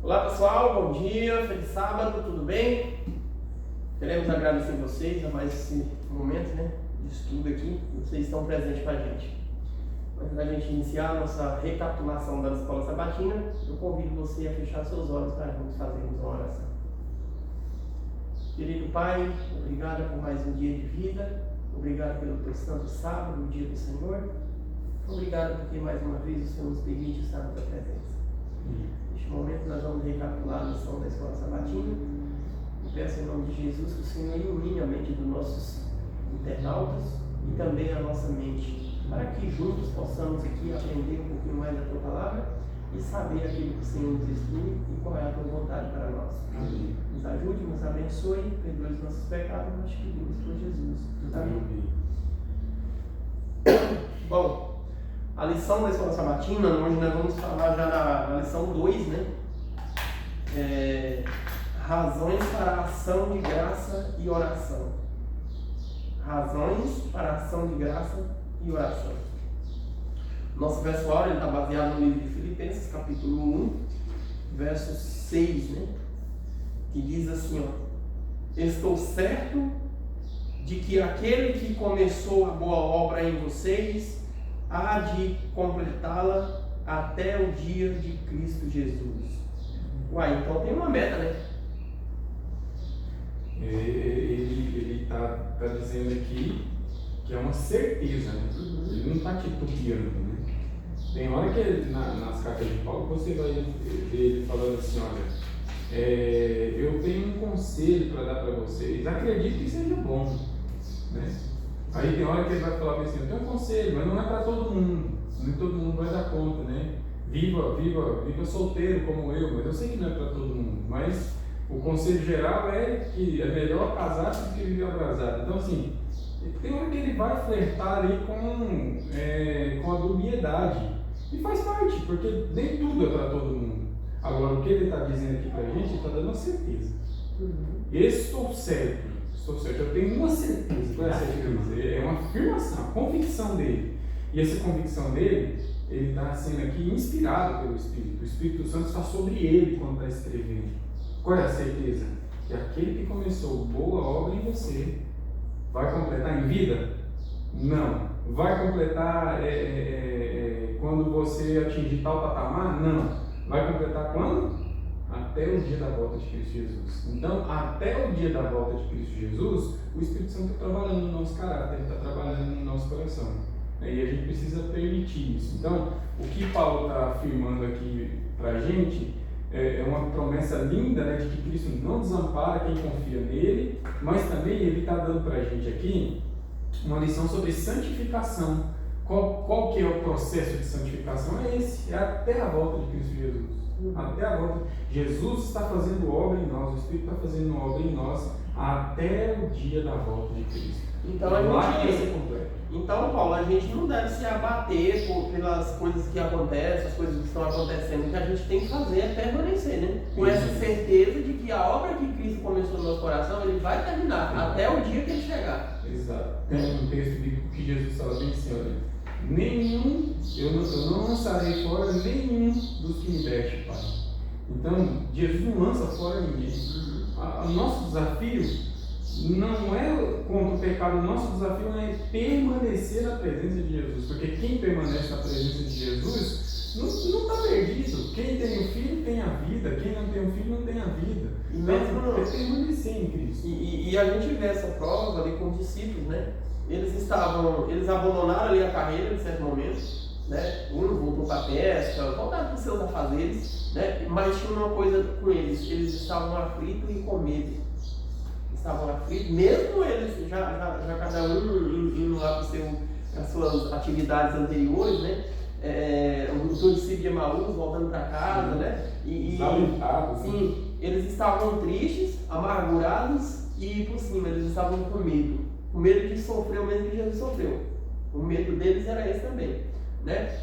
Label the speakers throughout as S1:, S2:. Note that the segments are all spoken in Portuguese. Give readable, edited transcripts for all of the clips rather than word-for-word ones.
S1: Olá pessoal, bom dia, feliz sábado, tudo bem? Queremos agradecer vocês a mais esse momento, de estudo aqui, vocês estão presentes com a gente. Antes da gente iniciar a nossa recapitulação da escola sabatina, eu convido você a fechar seus olhos para juntos fazermos uma oração. Querido Pai, obrigado por mais um dia de vida, obrigado pelo teu santo sábado, o dia do Senhor. Obrigado porque mais uma vez o Senhor nos permite estar na tua presença. Neste momento nós vamos recapitular a lição da escola sabatina. Eu peço em nome de Jesus que o Senhor ilumine a mente dos nossos internautas e também a nossa mente, para que juntos possamos aqui aprender um pouquinho mais da tua palavra e saber aquilo que o Senhor nos instrui e qual é a tua vontade para nós. Amém. Nos ajude, nos abençoe, perdoe os nossos pecados, nós te pedimos por Jesus. Amém. Bom, a lição da escola sabatina, hoje nós vamos falar já na lição 2, razões para a ação de graça e oração. Razões para a ação de graça e oração. Nosso verso áureo está baseado no livro de Filipenses, capítulo 1, verso 6, que diz assim, estou certo de que aquele que começou a boa obra em vocês há de completá-la até o dia de Cristo Jesus. Uai, então tem uma meta,
S2: Ele está dizendo aqui que é uma certeza, Ele não está titubeando, Tem hora que nas cartas de Paulo você vai ver ele falando assim, olha, eu tenho um conselho para dar para vocês, acredito que seja bom, Aí tem hora que ele vai falar assim, eu tenho um conselho, mas não é para todo mundo, nem todo mundo vai dar conta, Viva solteiro como eu, mas eu sei que não é para todo mundo, mas o conselho geral é que é melhor casar do que viver abrasado. Então assim, tem hora que ele vai flertar ali com a dubiedade, e faz parte, porque nem tudo é para todo mundo. Agora, o que ele está dizendo aqui para a gente, ele está dando uma certeza. Estou certo, eu tenho uma certeza. Qual é a certeza? É uma afirmação, a convicção dele. E essa convicção dele, ele está sendo aqui inspirado pelo Espírito. O Espírito Santo está sobre ele quando está escrevendo. Qual é a certeza? Que aquele que começou boa obra em você vai completar em vida? Não. Vai completar quando você atingir tal patamar? Não. Vai completar quando? Até o dia da volta de Cristo Jesus. Então, até o dia da volta de Cristo Jesus, o Espírito Santo está trabalhando no nosso caráter, ele está trabalhando no nosso coração. E a gente precisa permitir isso. Então, o que Paulo está afirmando aqui para a gente é uma promessa linda, de que Cristo não desampara quem confia nele, mas também ele está dando para a gente aqui uma lição sobre santificação. Qual que é o processo de santificação? É esse, é até a volta de Cristo Jesus. Até a volta. Jesus está fazendo obra em nós, o Espírito está fazendo obra em nós até o dia da volta de Cristo.
S1: Então, Paulo, a gente não deve se abater pelas coisas que acontecem, as coisas que estão acontecendo. O que a gente tem que fazer é permanecer, com essa certeza de que a obra que Cristo começou no nosso coração, ele vai terminar, até o dia que ele chegar.
S2: Exato. Tem um texto bíblico que Jesus fala bem assim, olha, eu não lançarei fora nenhum dos que me deste, Pai. Então, Jesus não lança fora ninguém. O nosso desafio não é contra o pecado, o nosso desafio é permanecer na presença de Jesus, porque quem permanece na presença de Jesus não está perdido. Quem tem o Filho tem a vida, quem não tem o Filho não tem a vida. Então, é permanecer em Cristo.
S1: E a gente vê essa prova ali com os discípulos, Eles abandonaram ali a carreira em certo momento, Um voltou para a pesca, voltaram para os seus afazeres, Mas tinha uma coisa com eles estavam aflitos e com medo. Estavam aflitos, mesmo eles já cada um indo lá para as suas atividades anteriores, O discípulo de Emaús voltando para casa, Sim, eles estavam tristes, amargurados e por cima eles estavam com medo. O medo de sofrer o mesmo que Jesus sofreu. O medo deles era esse também,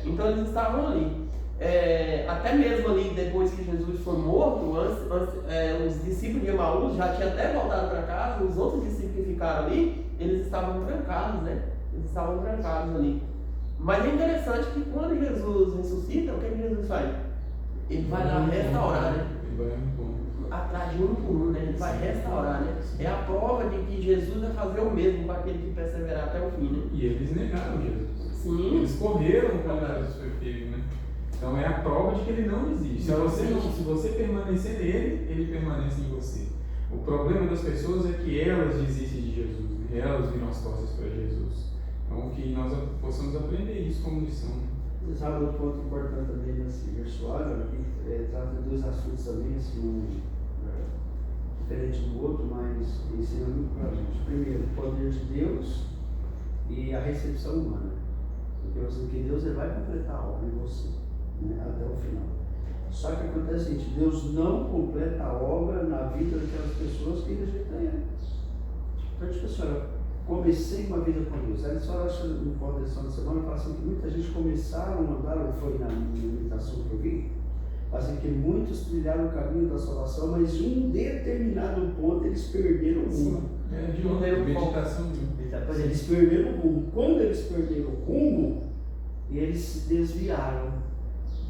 S1: Então eles estavam ali. Até mesmo ali, depois que Jesus foi morto, os discípulos de Emaús já tinham até voltado para casa, os outros discípulos que ficaram ali, eles estavam trancados, Eles estavam trancados ali. Mas é interessante que quando Jesus ressuscita, o que Jesus faz? ele vai lá restaurar, né?
S2: Ele vai
S1: Atrás de um por um, né? Ele vai restaurar, né? É a prova de que Jesus vai fazer o mesmo com aquele que perseverar até o fim, né?
S2: E eles negaram Jesus.
S1: Sim.
S2: Eles correram quando Jesus foi pego, né? Então é a prova de que ele não existe. Se você permanecer nele, ele permanece em você. O problema das pessoas é que elas desistem de Jesus, né? Elas viram as costas para Jesus. Então que nós possamos aprender isso como lição.
S3: Sabe outro ponto importante também nesse versuário, que trata de dois assuntos também, assim, diferente do outro, mas ensina muito para a gente. Primeiro, o poder de Deus e a recepção humana. Porque assim, que Deus ele vai completar a obra em você, né, até o final. Só que acontece o seguinte, Deus não completa a obra na vida daquelas pessoas que rejeitam Ele. Então, tipo assim, olha, comecei uma vida com Deus. Aí só acha no ponto da lição da semana, fala assim que muita gente começaram a andar, ou foi na meditação que eu vi, assim que muitos trilharam o caminho da salvação, mas em um determinado ponto eles perderam o rumo.
S2: De uma meditação.
S3: Eles perderam o rumo. Quando eles perderam o rumo, eles se desviaram.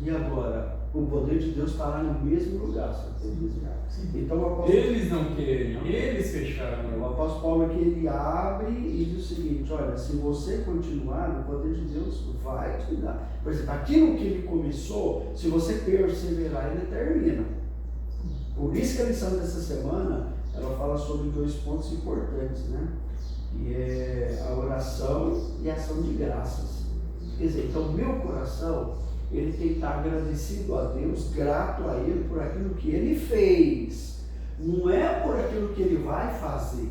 S3: E agora? O poder de Deus está lá no mesmo lugar, só que eles desviaram. Então, o apóstolo...
S2: Eles não querem, eles fecharam.
S3: O apóstolo Paulo aqui ele abre e diz o seguinte: olha, se você continuar, o poder de Deus vai te dar. Por exemplo, aquilo que ele começou, se você perseverar, ele termina. Por isso que a lição dessa semana ela fala sobre dois pontos importantes, né? Que é a oração e a ação de graças. Quer dizer, então meu coração ele tem que estar agradecido a Deus, grato a Ele por aquilo que Ele fez, não é por aquilo que Ele vai fazer.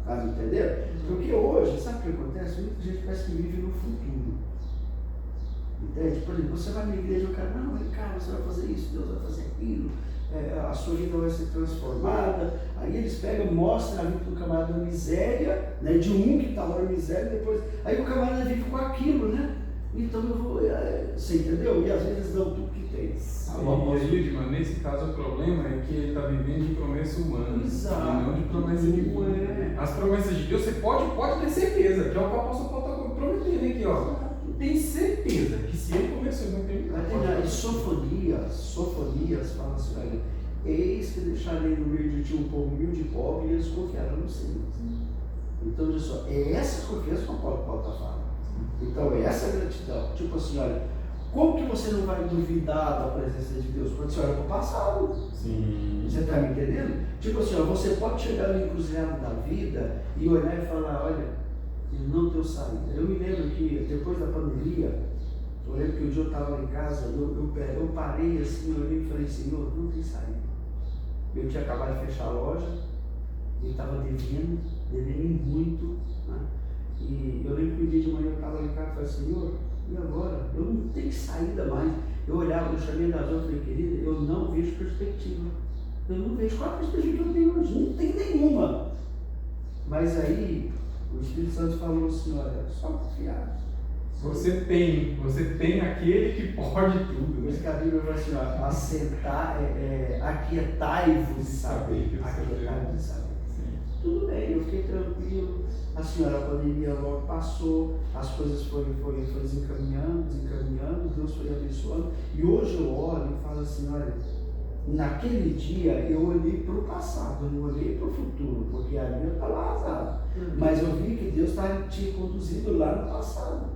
S3: Tá me entendendo? Porque hoje, sabe o que acontece? Muita gente parece que vive no futuro. Entende? Por exemplo, você vai na igreja e o cara, não, cara, você vai fazer isso, Deus vai fazer aquilo, a sua vida vai ser transformada. Aí eles pegam, mostram a vida do camarada na miséria, né, de um que está lá na miséria, depois, aí o camarada vive com aquilo, né? Então eu vou, você entendeu? E às vezes dão tudo que tem.
S2: E aí, Edmar, nesse caso o problema é que ele está vivendo de promessa humana.
S3: Exato.
S2: E não de promessa divina. As promessas de Deus você pode ter certeza, que é o que o apóstolo Paulo está prometendo aqui, ó. Tem certeza que se ele começou, ele não tem
S3: nada. E Sofonias fala assim, olha, eis que deixarei no meio de ti um povo humilde e pobre, e eles confiarão no Senhor. Então, olha só, é essa confiança que o Paulo está falando. Então, é essa gratidão. Tipo assim, olha, como que você não vai duvidar da presença de Deus? Quando você olha para o passado.
S2: Sim.
S3: Você está me entendendo? Tipo assim, ó, você pode chegar no encruzilhado da vida e olhar e falar, olha, ele não deu saída. Eu me lembro que depois da pandemia, eu lembro que um dia eu estava lá em casa, eu parei assim, eu olhei e falei, Senhor, não tem saída. Eu tinha acabado de fechar a loja, ele estava devendo muito, né? E eu lembro que um dia de manhã eu estava lá em casa e falei, Senhor, e agora? Eu não tenho saída mais. Eu olhava, eu chamei das outras, falei, querida, eu não vejo perspectiva. Eu não vejo qual a perspectiva que eu tenho hoje, não tem nenhuma. Mas aí, o Espírito Santo falou assim, olha, só confiar.
S2: Você tem aquele que pode tudo.
S3: Por isso que a Bíblia fala assim, ó, assentar, aquietai-vos de saber. Aquietai-vos de saber. Tudo bem, eu fiquei tranquilo. A senhora, a pandemia logo passou, as coisas foram desencaminhando, Deus foi abençoando. E hoje eu olho e falo assim, olha, naquele dia eu olhei para o passado, eu não olhei para o futuro, porque a minha está lá azar. Mas eu vi que Deus tinha conduzido lá no passado.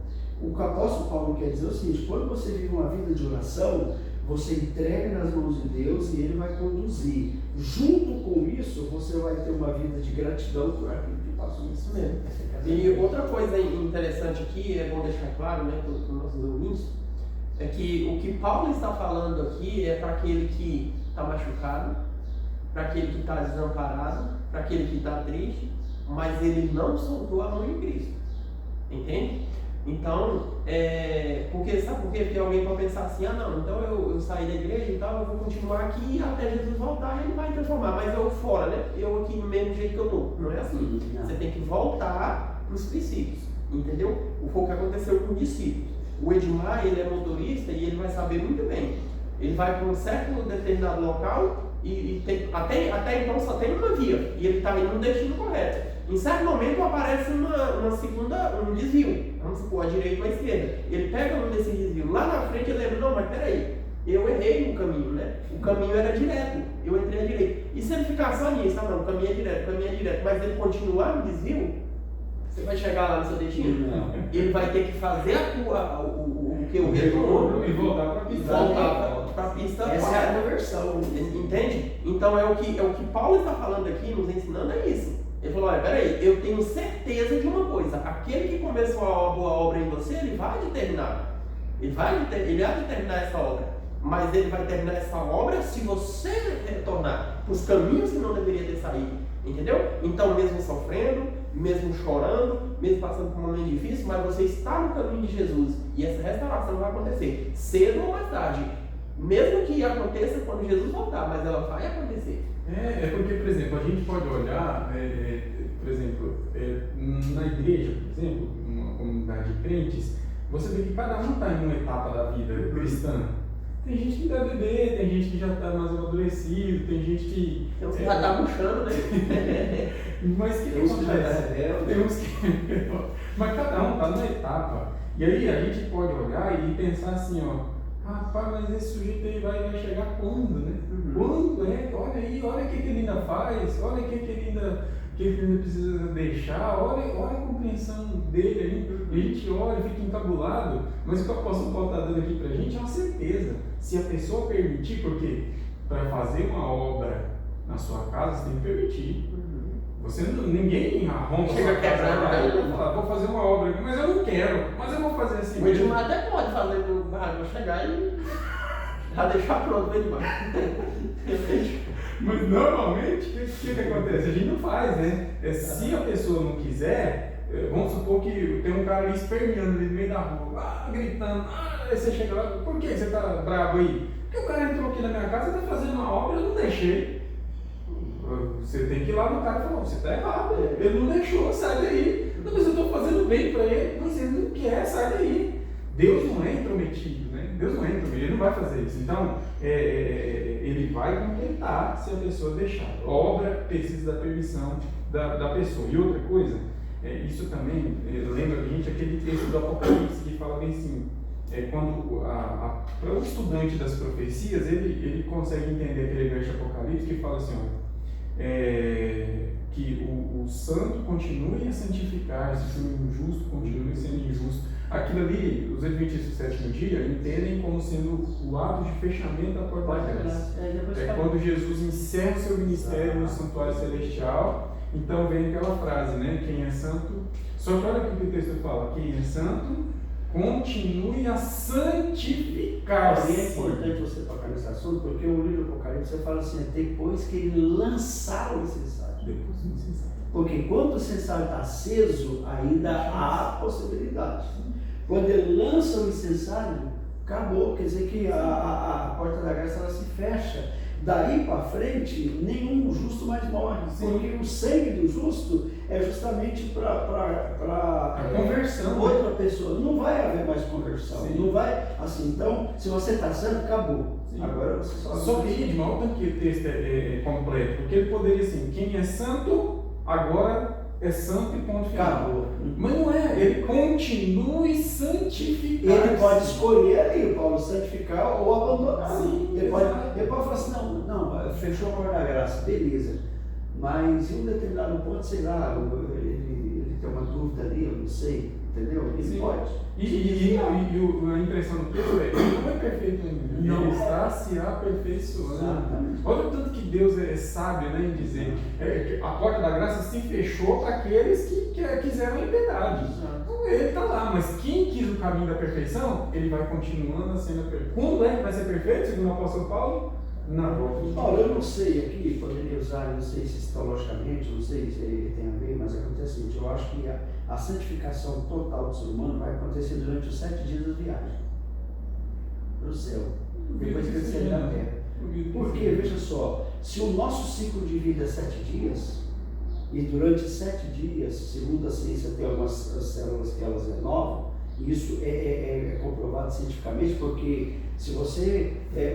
S3: O que o apóstolo Paulo quer dizer é o seguinte: quando você vive uma vida de oração, você entrega nas mãos de Deus e Ele vai conduzir. Junto com isso, você vai ter uma vida de gratidão por aquilo que passou.
S1: Isso mesmo. E outra coisa interessante aqui, é bom deixar claro, né, para os nossos ouvintes, é que o que Paulo está falando aqui é para aquele que está machucado, para aquele que está desamparado, para aquele que está triste, mas ele não soltou a mão em Cristo. Entende? Então, porque sabe por quê? Porque alguém pode pensar assim, não, então eu saí da igreja e tal, eu vou continuar aqui até Jesus voltar e Ele vai transformar, mas eu fora, né? Eu aqui no mesmo jeito que eu estou. Não é assim. Você tem que voltar para os princípios, entendeu? Foi o que aconteceu com o discípulo. O Edmar, ele é motorista e ele vai saber muito bem. Ele vai para um certo determinado local e tem, até então só tem uma via e ele está indo no destino correto. Em certo momento aparece um desvio, vamos supor, à direita ou à esquerda. Ele pega um desses desvios, lá na frente ele lembra, não, mas peraí, eu errei no caminho, né? O caminho era direto, eu entrei à direita. E se ele ficar só nisso, não, o caminho é direto, mas ele continuar no desvio, você vai chegar lá no seu destino?
S3: Não.
S1: Ele vai ter que fazer o retorno
S2: e voltar para a pista.
S1: Para a pista.
S3: Essa é a conversão.
S1: Entende? Então é o que Paulo está falando aqui, nos ensinando, é isso. Ele falou, olha, peraí, eu tenho certeza de uma coisa, aquele que começou a boa obra em você, ele vai terminar. Ele há de terminar essa obra. Mas ele vai terminar essa obra se você retornar para os caminhos que não deveria ter saído. Entendeu? Então, mesmo sofrendo, mesmo chorando, mesmo passando por um momento difícil, mas você está no caminho de Jesus. E essa restauração vai acontecer, cedo ou mais tarde. Mesmo que aconteça quando Jesus voltar, mas ela vai acontecer.
S2: É porque, por exemplo, a gente pode olhar, por exemplo, na igreja, por exemplo, uma comunidade de crentes, você vê que cada um está em uma etapa da vida cristã. Tem gente que ainda é bebê, tem gente que já está mais amadurecido, tem gente que...
S1: Tem uns que já está murchando, né?
S2: Mas que
S3: Tem uns que já é
S2: tem uns que... Mas cada um está numa etapa. E aí a gente pode olhar e pensar assim, ó, rapaz, mas esse sujeito aí vai chegar quando, né? Quando? Olha aí, olha o que ele ainda faz, olha o que ele ainda precisa deixar, olha a compreensão dele aí. E a gente olha, fica encabulado, mas o que o apóstolo Paulo está dando aqui pra gente é uma certeza. Se a pessoa permitir, porque para fazer uma obra na sua casa, você tem que permitir. Ninguém arromba
S1: Chega quebrando,
S2: fala, vou fazer uma obra aqui, mas eu não quero, mas eu vou fazer assim.
S1: O Edmar até pode fazer no barraco, chegar e já deixar pronto o Edmar.
S2: Mas normalmente, o que acontece? A gente não faz, né? Se a pessoa não quiser, vamos supor que tem um cara ali esperneando ali no meio da rua, gritando, aí você chega lá, por que você tá bravo aí? Porque o cara entrou aqui na minha casa, tá fazendo uma obra, eu não deixei. Você tem que ir lá no cara e falar, você está errado, ele não deixou, sai daí. Não, mas eu estou fazendo bem para ele, mas ele não quer, sai daí. Deus não é intrometido, né? Deus não é intrometido, ele não vai fazer isso. Então, ele vai completar se a pessoa deixar. A obra precisa da permissão da pessoa. E outra coisa, isso também lembra a gente aquele texto do Apocalipse que fala bem assim, quando para o estudante das profecias, ele consegue entender aquele verso de Apocalipse que fala assim, ó, que o santo continue a santificar-se, o injusto continue sendo injusto. Aquilo ali, os adventistas do sétimo dia entendem como sendo o ato de fechamento da porta da graça. Quando Jesus encerra o seu ministério no santuário celestial, então vem aquela frase, né? Quem é santo, só que olha o que o texto fala, quem é santo, continue a santificar-se.
S3: É importante você tocar nesse assunto, porque o livro do Apocalipse você fala assim, depois que ele lançar o incensário.
S2: Depois do incensário.
S3: Porque enquanto o incensário está aceso, ainda há possibilidade. Quando ele lança o incensário, acabou, quer dizer que a porta da graça ela se fecha. Daí para frente, nenhum justo mais morre, porque o sangue do justo é justamente para
S2: conversão.
S3: Outra pessoa. Não vai haver mais conversão. Sim. Não vai, assim, então, se você está santo, acabou. Sim. Agora você
S2: só que Edmar, olha que o texto é completo, porque ele poderia assim, quem é santo, agora é santo e ponto final.
S3: Acabou.
S2: Mas não é, ele continue santificado.
S3: Ele pode escolher ali, Paulo, santificar ou abandonar.
S2: Sim,
S3: ele pode falar assim, não, fechou a porta da graça, beleza. Mas em um determinado ponto, sei lá, ele tem uma dúvida ali, eu não sei, entendeu? Ele pode.
S2: E a impressão do texto é, ele não é perfeito ainda, ele está se aperfeiçando.
S3: Exatamente.
S2: Olha o tanto que Deus é sábio, né, em dizer que a porta da graça se fechou para aqueles que quiseram a liberdade. Então, ele está lá, mas quem quis o caminho da perfeição, ele vai continuando a sendo perfeito. Quando é que vai ser perfeito, segundo o apóstolo Paulo? Na volta de
S3: Paulo, eu não sei aqui, poderia usar, não sei se teologicamente, não sei se tem a ver, mas acontece o seguinte, eu acho que a santificação total do ser humano vai acontecer durante os 7 dias da viagem para o céu, depois que ele sair da terra. Porque, veja só, se o nosso ciclo de vida é 7 dias, e durante 7 dias, segundo a ciência, tem algumas células que elas renovam, e isso é comprovado cientificamente, porque se você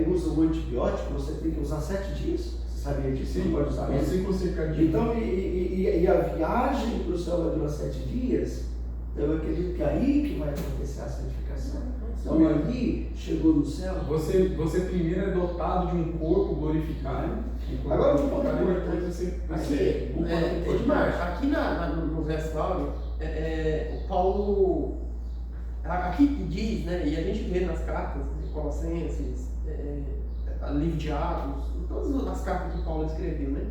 S3: usa um antibiótico, você tem que usar 7 dias. Você sabia disso?
S2: Sim,
S3: não pode usar
S2: ciclo circadiano.
S3: Então, e a viagem para o céu vai durar 7 dias, Eu acredito que é aí que vai acontecer a santificação. Então ali chegou no céu.
S2: Você primeiro é dotado de um corpo glorificado.
S3: Agora um ponto importante.
S1: Aqui no verso Paulo, o Paulo aqui diz, né, e a gente vê nas cartas de Colossenses, livro de Atos, todas as cartas que Paulo escreveu, né?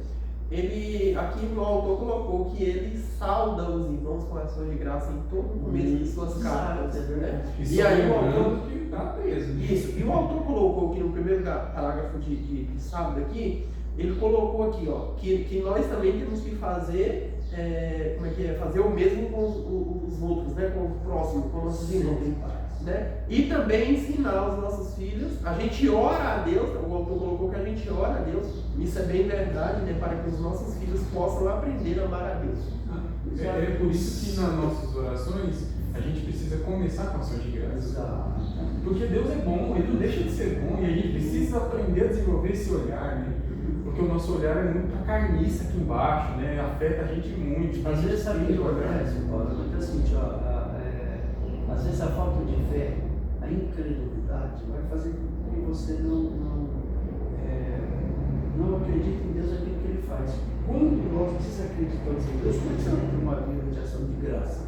S1: Aqui o autor colocou que ele sauda os irmãos com ações de graça em todo o começo de suas cartas. Né?
S2: E aí o autor que está preso.
S1: Isso, e o autor colocou aqui no primeiro parágrafo de sábado aqui, ele colocou aqui, ó, que nós também temos que fazer, fazer o mesmo com os outros, né? Com o próximo, com nossos irmãos. Né? E também ensinar os nossos filhos, a gente ora a Deus, o autor colocou que a gente ora a Deus, isso é bem verdade, né? Para que os nossos filhos possam aprender a amar a Deus.
S2: É por isso que nas nossas orações a gente precisa começar com ação de graça. Porque Deus é bom, Ele não deixa de ser bom, e a gente precisa aprender a desenvolver esse olhar, né? Porque o nosso olhar é muito pra carniça aqui embaixo, né? Afeta a gente muito.
S3: Às vezes sabe o que acontece, Paulo? Acontece o seguinte, às vezes a falta de fé, a incredulidade, vai fazer com que você não acredite em Deus aquilo que Ele faz. Quando nós desacreditamos em Deus, como é que você vai ter uma vida de ação de graça?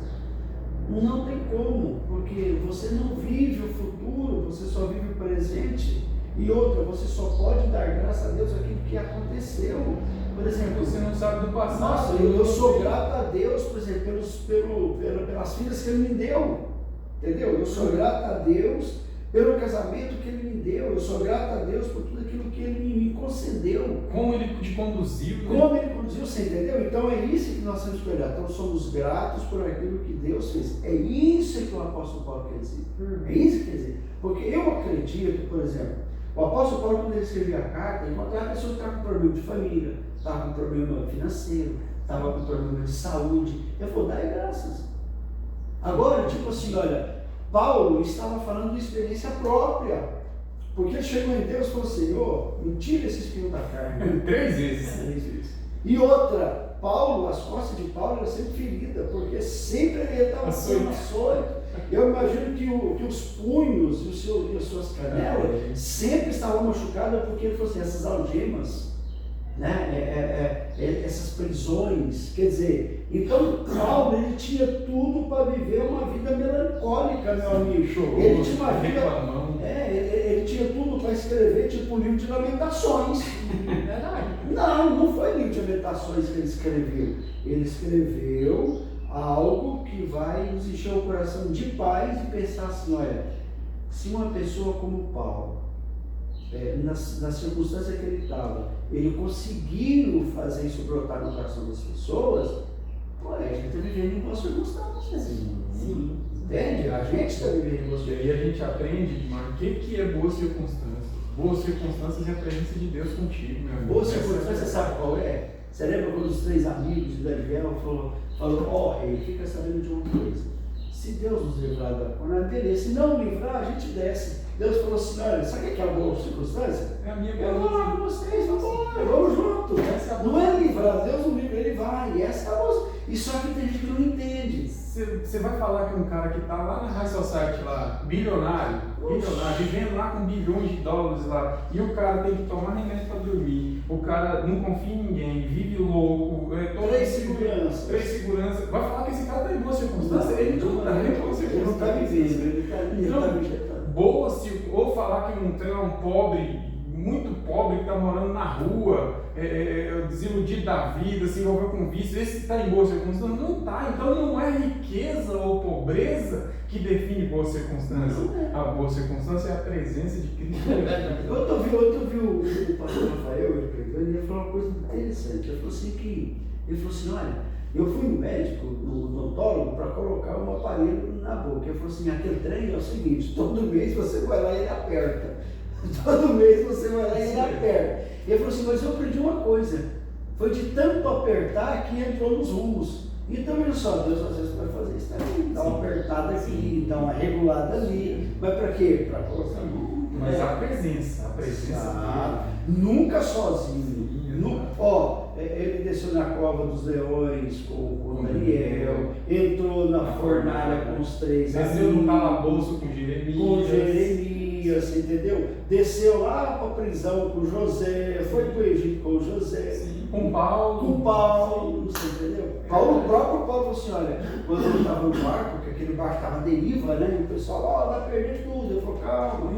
S3: Não tem como, porque você não vive o futuro, você só vive o presente. E outra, você só pode dar graça a Deus aquilo que aconteceu. Por exemplo,
S2: você não sabe do passado.
S3: Nossa, eu sou grato a Deus, por exemplo, pelas filhas que Ele me deu. Entendeu? Eu sou grato a Deus pelo casamento que Ele me deu. Eu sou grato a Deus por tudo aquilo que Ele me concedeu.
S2: Como Ele te conduziu. Né?
S3: Como Ele conduziu, você entendeu? Então é isso que nós temos que olhar. Então somos gratos por aquilo que Deus fez. É isso que o apóstolo Paulo quer dizer. É isso que quer dizer. Porque eu acredito, por exemplo, o apóstolo Paulo, quando ele escrevia a carta, ele encontrava a pessoa que estava com problema de família, estava com problema financeiro, estava com problema de saúde. Ele falou, dai graças. Agora, tipo assim, olha, Paulo estava falando de experiência própria, porque ele chegou em Deus e falou, Senhor, me tira esse espinho da carne.
S2: 3 vezes.
S3: E outra, Paulo, as costas de Paulo eram sempre feridas, porque sempre ele estava sendo açoito. Eu imagino que os punhos e as suas canelas sempre estavam machucadas, porque ele falou assim, essas algemas, né? Essas prisões, quer dizer, então Paulo ele tinha tudo para viver uma vida melancólica, meu amigo. Ele tinha uma vida, ele tinha tudo para escrever tipo um livro de lamentações. Não foi livro de lamentações que ele escreveu. Ele escreveu algo que vai nos encher o coração de paz e pensar assim, olha, se uma pessoa como Paulo, na circunstância que ele estava, ele conseguiu fazer isso brotar no coração das pessoas, a gente está vivendo em boas circunstâncias. Sim. Entende? A gente está vivendo em boas circunstâncias.
S2: E aí a gente aprende, Marco, o que é boas circunstâncias? Boas circunstâncias é a presença de Deus contigo, meu amigo.
S3: Boas circunstâncias, sabe qual é? Você lembra quando os 3 amigos de Daniel falou, rei, fica sabendo de uma coisa. Se Deus nos livrar da cona, beleza. Se não livrar, a gente desce. Deus falou assim, olha, sabe o que é a boa circunstância?
S2: É a minha
S3: eu vou lá com vocês, vamos junto. Não é livrar, Deus não livra, Ele vai. E essa é a boa. E só que tem gente que não entende.
S2: Você vai falar que um cara que está lá na High Society, lá, bilionário, vivendo lá com bilhões de dólares lá, e o cara tem que tomar remédio para dormir, o cara não confia em ninguém, vive louco,
S3: 3 seguranças.
S2: Vai falar que esse cara está em boa circunstância? Ele não está em boa circunstância.
S3: Ele não está vivendo, ele está vegetando.
S2: Ou falar que um pobre, muito pobre, que está morando na rua, desiludido da vida, se envolveu com vício, esse está em boa circunstância? Não está. Então não é riqueza ou pobreza que define boa circunstância. A boa circunstância é a presença de Cristo.
S3: Eu vi o pastor Rafael, ele pregando, e ele falou uma coisa interessante. Ele falou assim, olha, eu fui no médico, no odontólogo, para colocar um aparelho na boca. Ele falou assim, aquele trem é o seguinte, todo mês você vai lá e ele aperta. Todo mês você vai lá e ele aperta. Ele falou assim, mas eu aprendi uma coisa, foi de tanto apertar que entrou nos rumos. Então, olha só, Deus às vezes vai fazer isso também, dá uma apertada aqui, dá uma regulada ali, mas para quê? Para colocar
S2: Mas a presença.
S3: Nunca sozinho. ele desceu na cova dos leões com Daniel, entrou na fornalha com os 3 amigos.
S2: Desceu no calabouço com Jeremias,
S3: entendeu? Desceu lá para a prisão com José, foi para o Egito com José.
S2: Sim, com Paulo,
S3: você entendeu? O próprio Paulo falou assim, olha, quando ele estava no barco, porque aquele barco estava à deriva, né? E o pessoal, vai perder tudo. Ele falou, calma,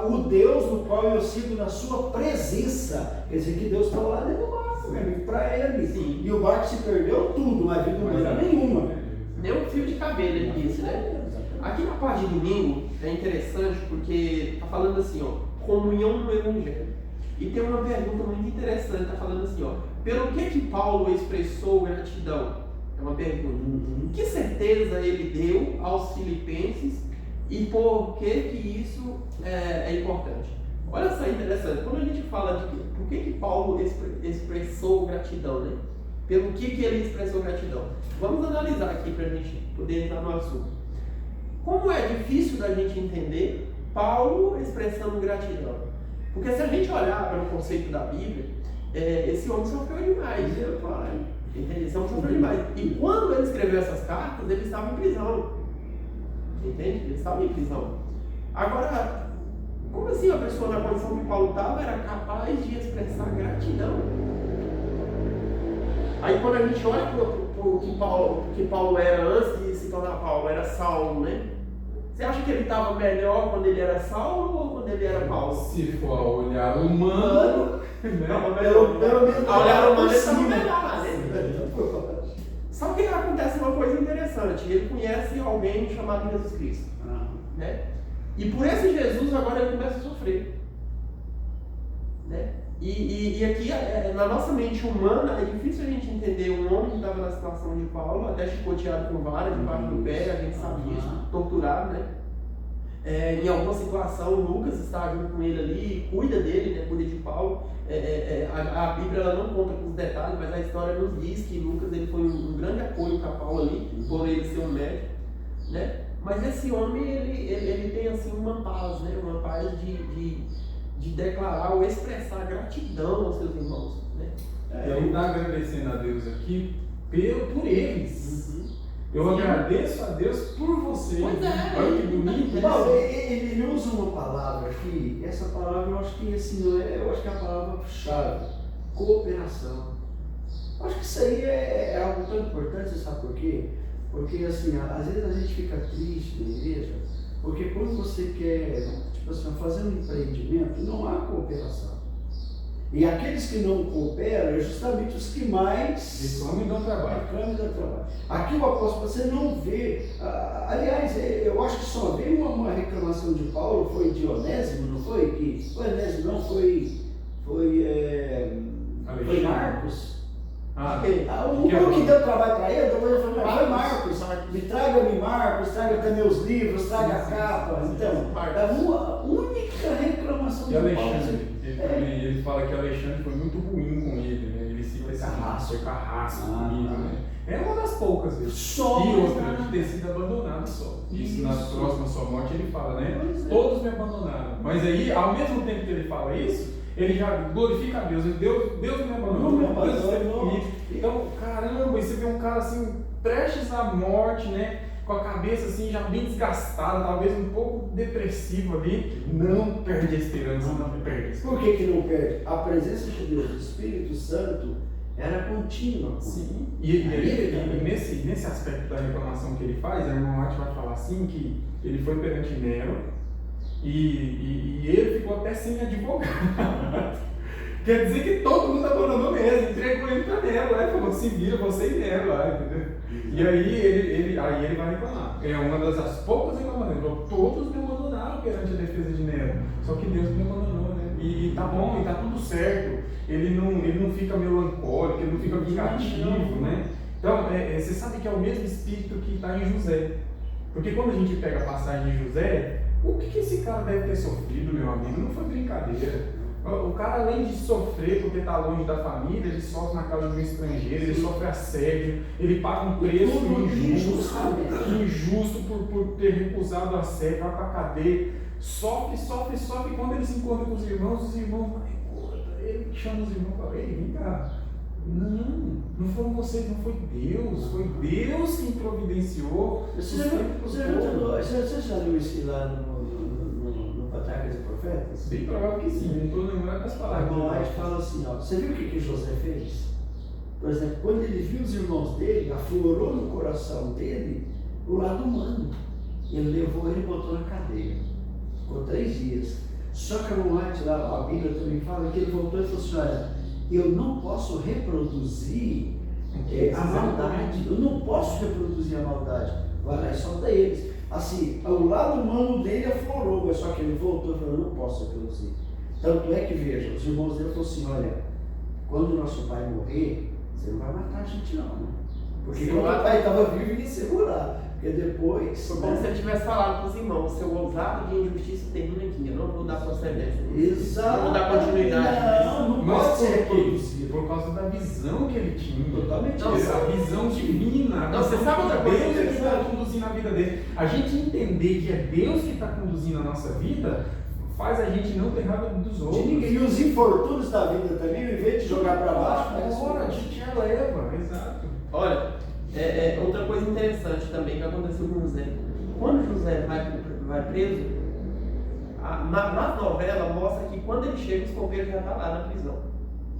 S3: o Deus no qual eu sigo na sua presença, quer dizer que Deus estava lá dentro do barco, para ele.
S1: Sim.
S3: E o barco se perdeu tudo, não havia humana nenhuma.
S1: Nem um fio de cabelo, ele disse, né? Aqui na parte de domingo é interessante porque está falando assim, ó, comunhão no Evangelho. E tem uma pergunta muito interessante, está falando assim, ó, pelo que Paulo expressou gratidão? É uma pergunta. Que certeza ele deu aos filipenses e por que isso é importante? Olha só, interessante, quando a gente fala de por que Paulo expressou gratidão, né? Pelo que ele expressou gratidão? Vamos analisar aqui para a gente poder entrar no assunto. Como é difícil da gente entender Paulo expressando gratidão? Porque se a gente olhar para o conceito da Bíblia, esse homem sofreu demais. Entende? Esse homem sofreu demais. E quando ele escreveu essas cartas, ele estava em prisão. Entende? Ele estava em prisão. Agora, como assim a pessoa na condição que Paulo estava era capaz de expressar gratidão? Aí quando a gente olha para o que Paulo era antes de se tornar Paulo, era Saulo, né? Você acha que ele estava melhor quando ele era Saulo ou quando ele era Paulo?
S2: Se for a olhar humano,
S3: pelo menos
S1: a olhar humano ele estava melhor, né? Só que acontece uma coisa interessante, ele conhece alguém chamado Jesus Cristo, né? E por esse Jesus agora ele começa a sofrer, né? E aqui, na nossa mente humana, é difícil a gente entender um homem que estava na situação de Paulo, até chicoteado com vara debaixo do pé, a gente sabe disso, torturado, né? Em alguma situação, Lucas está junto com ele ali, cuida dele, né? Cuida de Paulo. A Bíblia ela não conta com os detalhes, mas a história nos diz que Lucas ele foi um grande apoio para Paulo ali, por ele ser um médico, né? Mas esse homem, ele tem assim uma paz, né? Uma paz de declarar ou expressar gratidão aos seus irmãos, né?
S2: Ele está agradecendo a Deus aqui por eles. Eu agradeço a Deus por vocês.
S1: Pois é.
S2: Olha que bonito.
S3: Paulo, ele usa uma palavra aqui, essa palavra eu acho que assim, eu acho que é a palavra-chave, cooperação. Eu acho que isso aí é algo tão importante, você sabe por quê? Porque assim, às vezes a gente fica triste na igreja, porque quando você quer, tipo assim, fazer um empreendimento, não há cooperação. E aqueles que não cooperam é justamente os que mais
S2: reclamam e dão trabalho.
S3: Aqui o apóstolo, você não vê, aliás, eu acho que só veio uma reclamação de Paulo, foi de Onésimo, não foi? Foi Onésimo, não, foi Marcos. O que deu trabalho para ele, depois ele falou, vai Marcos, traga-me Marcos, traga também os livros, traga a capa. Então, é uma única reclamação de
S2: Paulo. Ele fala que Alexandre foi muito ruim com ele, né? Ele se carrasco comigo, né? É uma das poucas vezes. E outra, de ter sido abandonado só. Isso na próxima sua morte ele fala, né? Todos me abandonaram. Mas aí, ao mesmo tempo que ele fala isso, ele já glorifica a Deus. Deus me abandonou, Deus esteve comigo. Então, caramba, e você vê um cara assim, prestes à morte, né? Com a cabeça assim, já bem desgastada, talvez um pouco depressivo ali. Não perde a esperança, não perde a esperança.
S3: Por que não perde? A presença de Deus, do Espírito Santo, era contínua.
S2: Sim. E nesse aspecto da reclamação que ele faz, a irmã Mate vai falar assim, que ele foi perante Nero e ele ficou até sem advogado. Quer dizer que todo mundo abandonou mesmo, entregou ele para Nero, aí falou, se vira você e Nero lá, entendeu? E aí ele vai reclamar. É uma das poucas reclamações. Todos me abandonaram perante a defesa de Nero. Só que Deus me abandonou, né? E tá bom, e tá tudo certo. Ele não fica melancólico, ele não fica vingativo, né? Então, você sabe que é o mesmo espírito que está em José. Porque quando a gente pega a passagem de José, o que esse cara deve ter sofrido, meu amigo? Não foi brincadeira. O cara, além de sofrer porque está longe da família, ele sofre na casa de um estrangeiro, ele sofre assédio, ele paga um preço injusto por ter recusado assédio, vai para a cadeia, sofre, e quando ele se encontra com os irmãos ele chama os irmãos e fala, ei, vem cá. Não foram vocês, não foi Deus. Foi Deus quem providenciou.
S3: Você já leu isso lá no Patriarcas e Profetas?
S2: Bem provável que sim, não estou lembrando das palavras.
S3: Moisés fala assim, ó, você viu o que José fez? Por exemplo, quando ele viu os irmãos dele, aflorou no coração dele o lado humano. Ele levou ele e botou na cadeia. Ficou 3 dias. Só que antes, lá, a Bíblia também fala que ele voltou e falou assim, olha, eu não posso reproduzir a maldade. Eu não posso reproduzir a maldade. Vai lá e solta eles. Assim, o lado humano dele aflorou, mas só que ele voltou e falou, eu não posso reproduzir. Tanto é que, veja, os irmãos dele falaram assim, olha, quando o nosso pai morrer, você não vai matar a gente não, né? Porque quando o pai estava vivo, ele ia segurar. Porque depois...
S1: Foi como se ele tivesse falado para os irmãos, seu ousado de injustiça termina aqui, eu não vou dar procedência.
S3: Exato.
S1: Não vou dar continuidade.
S3: Não
S2: Mas
S3: pode ser
S2: por quê?
S3: reproduzido.
S2: Por causa da visão que ele tinha.
S3: Totalmente.
S2: A visão divina.
S1: Não, você sabe outra coisa
S2: Deus que está
S1: interessante?
S2: conduzindo a vida dele. A gente entender que é Deus que está conduzindo a nossa vida faz a gente não ter raiva dos outros.
S3: E os infortúnios da vida também, em vez de jogar para baixo,
S2: agora a gente eleva. Exato.
S1: Olha, outra coisa interessante também que aconteceu com José. Quando José vai preso, na novela mostra que quando ele chega, os copeiros já estão lá na prisão.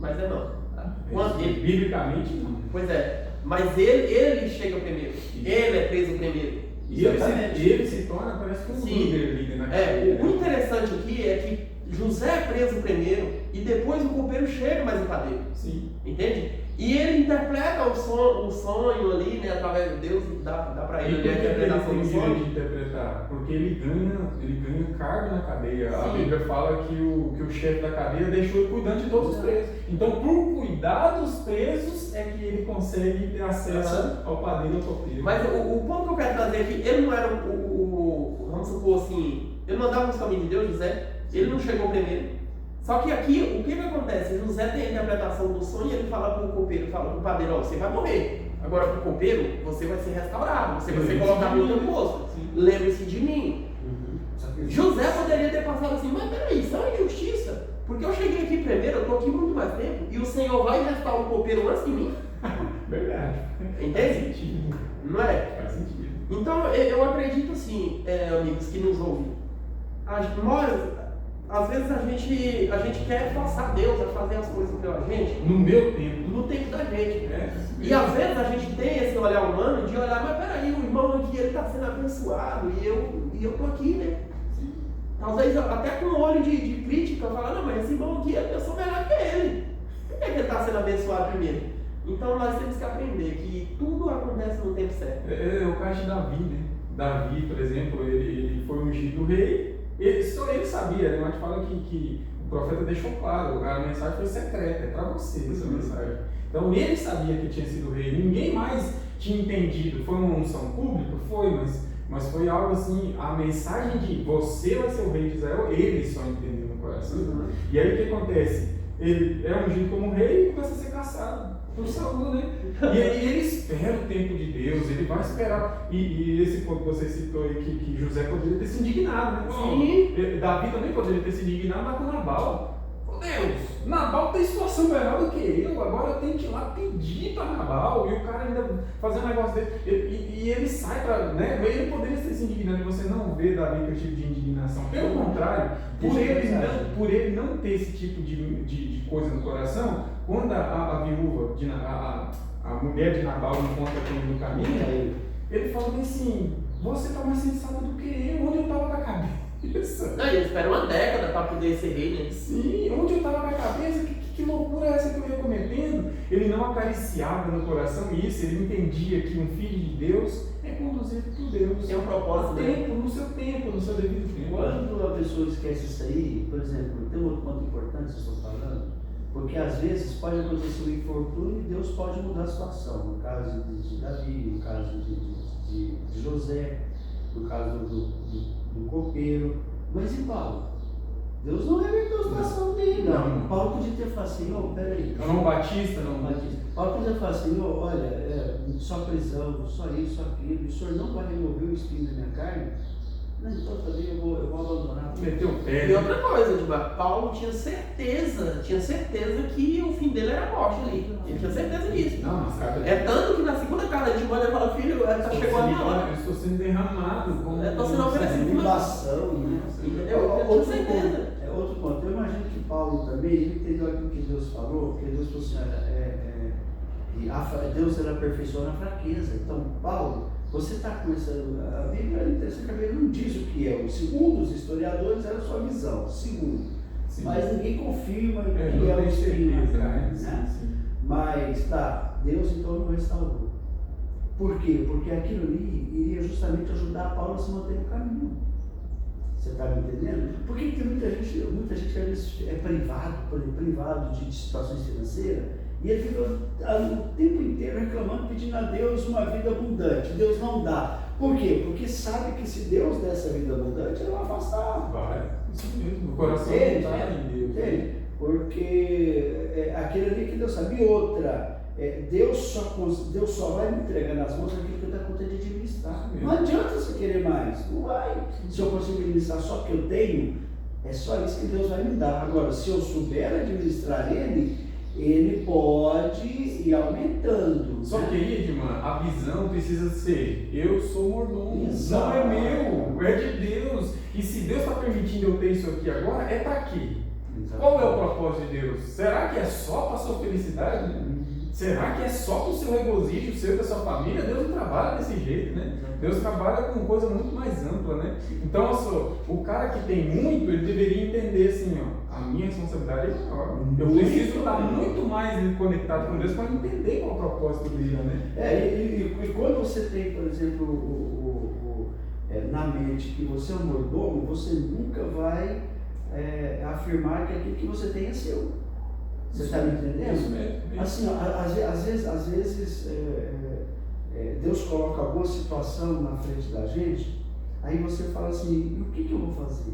S1: Mas não. Tá?
S2: Biblicamente não.
S1: Pois é. Mas ele chega primeiro. Ele é preso primeiro.
S2: E ele se torna, parece que um líder naquele.
S1: O interessante aqui é que José é preso primeiro e depois o copeiro chega mais no padeiro.
S2: Sim.
S1: Entende? E ele interpreta o sonho ali, né, através de Deus, dá para ele a interpretação do sonho.
S2: De interpretar? Porque ele ganha cargo na cadeia.
S1: Sim.
S2: A Bíblia fala que o chefe da cadeia deixou ele cuidando de todos os presos. Então, por cuidar dos presos, é que ele consegue ter acesso ao padeiro e ao copeiro.
S1: Mas o ponto que eu quero trazer aqui, ele não era vamos supor assim, ele não andava nos caminhos de Deus, José, ele não chegou primeiro. Só que aqui, o que acontece? José tem a interpretação do sonho e ele fala para o copeiro, fala para o padeiro, ó, você vai morrer. Agora para o copeiro, você vai ser restaurado, você vai ser colocado no teu posto. Lembre-se de mim. José poderia ter passado assim, mas peraí, isso é uma injustiça. Porque eu cheguei aqui primeiro, eu estou aqui muito mais tempo, e o Senhor vai restaurar o copeiro antes de mim.
S2: Verdade.
S1: Entende?
S2: Faz sentido.
S1: Não é?
S2: Faz sentido.
S1: Então, eu acredito assim, amigos que nos ouvem, às vezes a gente quer forçar Deus a fazer as coisas pela gente.
S2: No meu tempo.
S1: No tempo da gente. E às vezes a gente tem esse olhar humano de olhar, mas peraí, o irmão aqui ele está sendo abençoado e eu estou aqui, né? Talvez até com um olho de crítica, falar, não, mas esse irmão aqui, eu sou melhor que ele. Por que ele está sendo abençoado primeiro? Então nós temos que aprender que tudo acontece no tempo certo.
S2: É o caso de Davi, né? Davi, por exemplo, ele foi ungido rei. Só ele sabia, né? Mas fala que o profeta deixou claro, a mensagem foi secreta, é para você essa mensagem. Então ele sabia que tinha sido rei, ninguém mais tinha entendido. Foi uma unção pública? Foi, mas foi algo assim, a mensagem de você vai ser o rei de Israel, ele só entendeu no coração. E aí o que acontece? Ele é ungido como rei e começa a ser caçado por Saul, né? E aí ele espera o tempo de Deus, ele vai esperar. E esse ponto que você citou aí, que José poderia ter se indignado, né?
S1: Sim.
S2: Davi também poderia ter se indignado lá com Nabal. Oh, Deus, Nabal tem situação melhor do que eu, agora eu tenho que ir lá pedir para Nabal, e o cara ainda fazer um negócio dele. E ele sai para, né? Ele poderia ter se indignado, e você não vê Davi com esse tipo de indignação. Pelo contrário, por ele não ter esse tipo de coisa no coração, quando a viúva, a mulher de Nabal encontra com ele no caminho, ele fala assim, você está mais sensata do que eu, onde eu estava com a cabeça?
S1: Não, ele espera uma década para poder ser rei, né?
S2: Sim, onde eu estava com a cabeça? Que loucura é essa que eu ia cometendo? Ele não acariciava no coração isso, ele entendia que um filho de Deus é conduzido por Deus.
S1: Tem um propósito,
S2: no seu tempo, no seu devido tempo.
S3: Quando a pessoa esquece isso aí, por exemplo, tem um outro ponto importante que eu estou falando, porque às vezes pode acontecer um infortúnio e Deus pode mudar a situação. No caso de Davi, no caso de José, no caso do copeiro. Mas e Paulo? Deus não reverteu a situação dele, não. Paulo podia ter falado assim, peraí.
S2: Não Batista, não.
S3: Paulo podia falar assim, olha, só prisão, só isso, só aquilo, e o senhor não vai remover o espinho da minha carne? Então também eu vou abandonar.
S2: Meteu o pé.
S1: E outra coisa, Paulo tinha certeza que o fim dele era a morte ali. Ele tinha certeza disso.
S2: Não, mas cara,
S1: É tanto que na segunda carta de Timóteo ele fala, filho, chegou a minha hora.
S2: Eu estou sendo derramado.
S1: Estou sendo oferecido.
S3: Simulação, né?
S1: Entendeu? Eu tinha certeza.
S3: É outro ponto. Eu imagino que Paulo também, ele entendeu aquilo que Deus falou, porque Deus falou assim, Deus era aperfeiçoado na fraqueza. Então, Paulo, você está começando. A Bíblia é interessante, a Bíblia não diz o que é. Segundo os historiadores, era a sua visão. Segundo. Sim. Mas ninguém confirma o que é o Espírito. Né? Mas, Deus então não restaurou. Por quê? Porque aquilo ali iria justamente ajudar Paulo a se manter no caminho. Você está me entendendo? Porque tem muita gente às vezes é privado de situações financeiras, e ele fica o tempo inteiro reclamando, pedindo a Deus uma vida abundante. Deus não dá. Por quê? Porque sabe que se Deus der essa vida abundante, ele vai afastar.
S2: Vai, isso mesmo. O coração não está em Deus.
S3: Porque aquele ali que Deus sabe. E outra, Deus só vai me entregar nas mãos aquilo que eu dou conta de administrar. Não adianta você querer mais. Não vai. Se eu conseguir administrar só o que eu tenho, é só isso que Deus vai me dar. Agora, se eu souber administrar ele pode ir aumentando.
S2: Só que aí, Edmar, a visão precisa ser: eu sou mordomo,
S3: Exato.
S2: Não é meu, é de Deus. E se Deus está permitindo eu ter isso aqui agora, é para quê? Exato. Qual é o propósito de Deus? Será que é só para a sua felicidade? Será que é só para o seu regozijo, o seu e da sua família? Deus não trabalha desse jeito, né? Deus trabalha com coisa muito mais ampla, né? Então, o cara que tem muito, ele deveria entender assim, a minha responsabilidade é maior. Eu preciso estar muito mais conectado com Deus para entender qual é o propósito dele, né?
S3: E quando você tem, por exemplo, na mente que você é um mordomo, você nunca vai afirmar que aquilo que você tem é seu. Você está me entendendo?
S2: Isso mesmo.
S3: Assim, às vezes Deus coloca alguma situação na frente da gente, aí você fala assim, e o que eu vou fazer?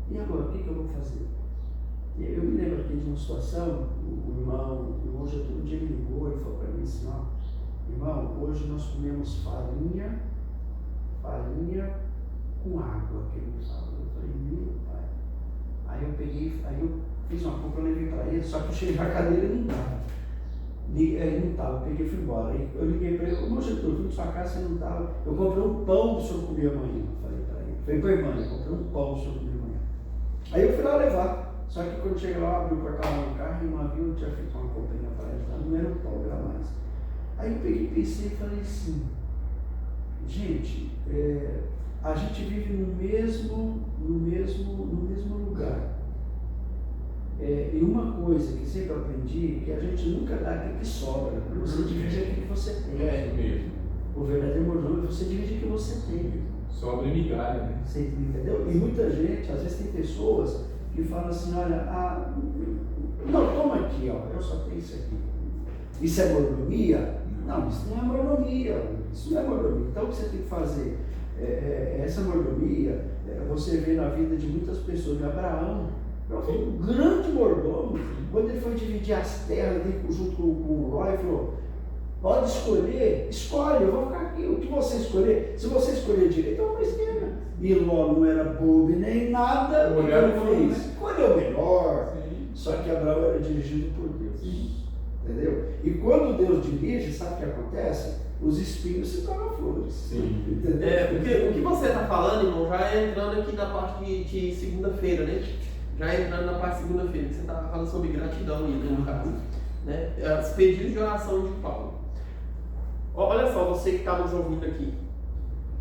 S3: E agora, o que eu vou fazer? Eu me lembro aqui de uma situação, o irmão hoje um dia me ligou e falou para mim assim, irmão, hoje nós comemos farinha com água, que ele falou. Eu falei, meu pai. Aí eu fiz uma compra, eu levei para ele, só que eu cheguei na cadeira e não dava. Ele não estava, eu peguei e fui embora. Aí eu liguei para ele, meu Getúlio, eu fui na sua casa, você não estava. Eu comprei um pão para o senhor comer amanhã. Falei para ele. Falei para a irmã, eu comprei um pão para o senhor comer amanhã. Aí eu fui lá levar. Só que quando cheguei lá, abri o porta-malas do carro e uma viu, eu tinha feito uma comprinha para ele, não era um pão, era mais. Aí eu peguei, pensei e falei assim, gente, a gente vive no mesmo lugar. E uma coisa que sempre aprendi é que a gente nunca dá aquilo que sobra, você divide aquilo que você tem.
S2: É mesmo.
S3: O verdadeiro mordomo é você divide o que você tem.
S2: Sobra e migalha, né?
S3: Você entendeu? E muita gente, às vezes tem pessoas que falam assim, olha, não, toma aqui, eu só tenho isso aqui. Isso é mordomia? Não, isso não é mordomia. Isso não é mordomia. Então o que você tem que fazer? Essa mordomia, você vê na vida de muitas pessoas. De Abraão foi um grande mordomo. Quando ele foi dividir as terras junto com o Ló, ele falou, pode escolher, escolhe, eu vou ficar aqui. O que você escolher? Se você escolher direito, eu vou para a esquerda. E Ló não era bobo nem nada, o que ele fez? Escolheu o melhor. Sim. Só que Abraão era dirigido por Deus. Sim. Entendeu? E quando Deus dirige, sabe o que acontece? Os espinhos se tornam flores.
S2: Sim.
S3: Entendeu?
S1: O que você está falando, irmão, já é entrando aqui na parte de segunda-feira, né? Já entrando na parte de segunda-feira, que você estava falando sobre gratidão ainda, no caso. Né? Os pedidos de oração de Paulo. Olha só, você que está nos ouvindo aqui.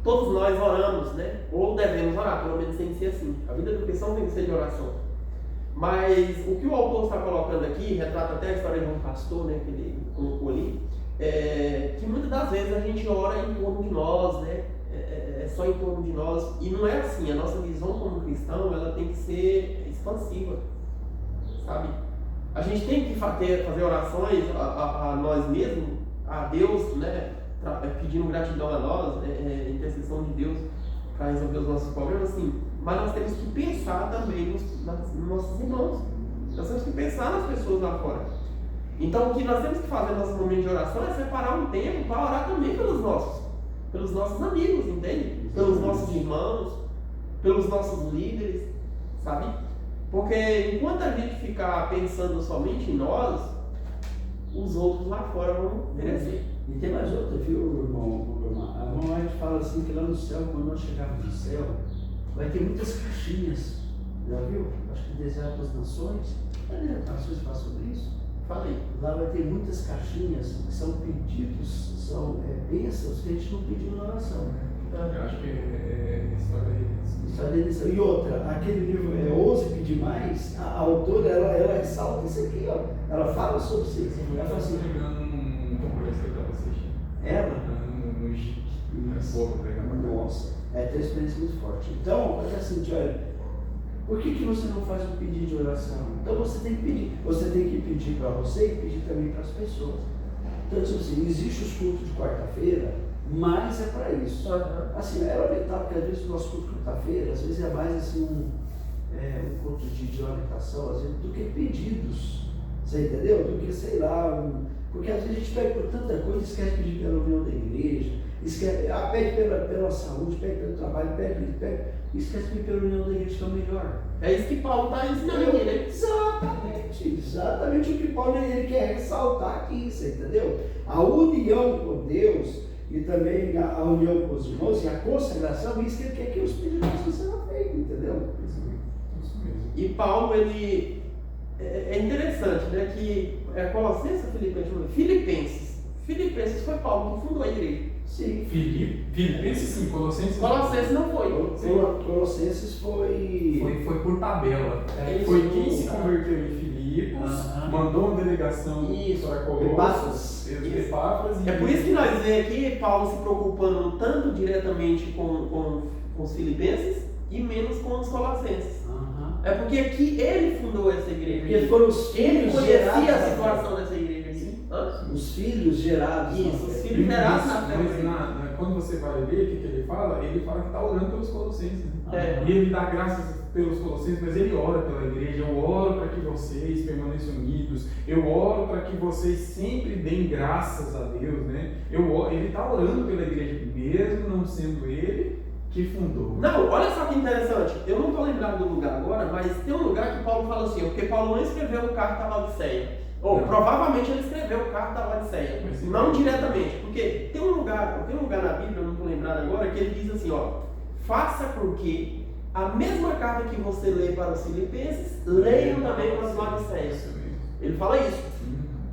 S1: Todos nós oramos, né? Ou devemos orar, pelo menos tem que ser assim. A vida do cristão tem que ser de oração. Mas o que o autor está colocando aqui, retrata até a história de um pastor, né? Que ele colocou ali, que muitas das vezes a gente ora em torno de nós, né? É só em torno de nós. E não é assim. A nossa visão como cristão, ela tem que ser expansiva, sabe? A gente tem que fazer orações a nós mesmos, a Deus, né? Pedindo gratidão a nós, intercessão de Deus para resolver os nossos problemas, sim. Mas nós temos que pensar também nos nossos irmãos. Nós temos que pensar nas pessoas lá fora. Então, o que nós temos que fazer no nosso momento de oração é separar um tempo para orar também pelos nossos amigos, entende? Pelos nossos irmãos, pelos nossos líderes, sabe? Porque enquanto a gente ficar pensando somente em nós, os outros lá fora vão perecer.
S3: E tem mais outra, viu, irmão? A irmã White fala assim que lá no céu, quando nós chegarmos no céu, vai ter muitas caixinhas. Já viu? Acho que Deserto das Nações. As Nações falam sobre isso?
S1: Falei.
S3: Lá vai ter muitas caixinhas que são pedidos, são bênçãos que a gente não pediu na oração.
S2: Eu acho que é história de
S3: E outra, aquele livro Ouse Pedir Mais, a autora ela ressalta isso aqui, ó. Ela fala sobre isso. Ela fala assim.
S2: um congresso que eu estava assistindo.
S3: Ela?
S2: No Jeep.
S3: Nossa, tem uma experiência muito forte. Então, olha assim, olha, por que você não faz um pedido de oração? Então você tem que pedir. Você tem que pedir para você e pedir também para as pessoas. Então, tipo assim, existe os cultos de quarta-feira, mas é para isso. Assim, é lamentável porque às vezes o nosso culto de quarta-feira, às vezes é mais assim um culto de orientação, às vezes, do que pedidos. Você entendeu? Do que, sei lá, porque às vezes a gente pede por tanta coisa, esquece de pedir pela união da igreja, pede pela saúde, pede pelo trabalho, pede, esquece de pedir pela união da igreja, que é o melhor.
S1: É isso que Paulo está ensinando aqui, né?
S3: Exatamente o que Paulo ele quer ressaltar aqui, você entendeu? A união com Deus e também a união com os irmãos e a consagração, isso que ele quer que os pedidos sejam feitos, entendeu?
S2: Isso mesmo.
S1: E Paulo, ele é interessante, né? Que Colossenses ou Filipenses foi Paulo que fundou a igreja.
S3: Sim.
S2: Filipenses sim, Colossenses
S1: não foi.
S3: Colossenses foi
S2: por tabela. Foi quem se converteu em Filipos, mandou uma delegação para Colossos, Epáfras.
S1: É por isso que nós vemos aqui Paulo se preocupando tanto diretamente com os filipenses e menos com os colossenses. É porque aqui ele fundou essa igreja.
S3: Porque foram os filhos
S1: conhecia a situação dessa igreja aqui.
S3: Os filhos gerados.
S1: Isso, os filhos gerados na fé.
S2: Mas quando você vai ler o que ele fala que está orando pelos colossenses. E ele dá graças pelos colossenses, mas ele ora pela igreja. Eu oro para que vocês permaneçam unidos. Eu oro para que vocês sempre deem graças a Deus, né? Ele está orando pela igreja, mesmo não sendo ele que fundou.
S1: Não, olha só que interessante. Eu não estou lembrado do lugar agora, mas tem um lugar que Paulo fala assim, porque Paulo não escreveu o carta da Laodiceia. Provavelmente ele escreveu o carta da Laodiceia, não diretamente, porque tem um lugar na Bíblia, eu não estou lembrado agora, que ele diz assim, faça porque a mesma carta que você lê para os filipenses, leiam também para os Laodiceias. Ele fala isso.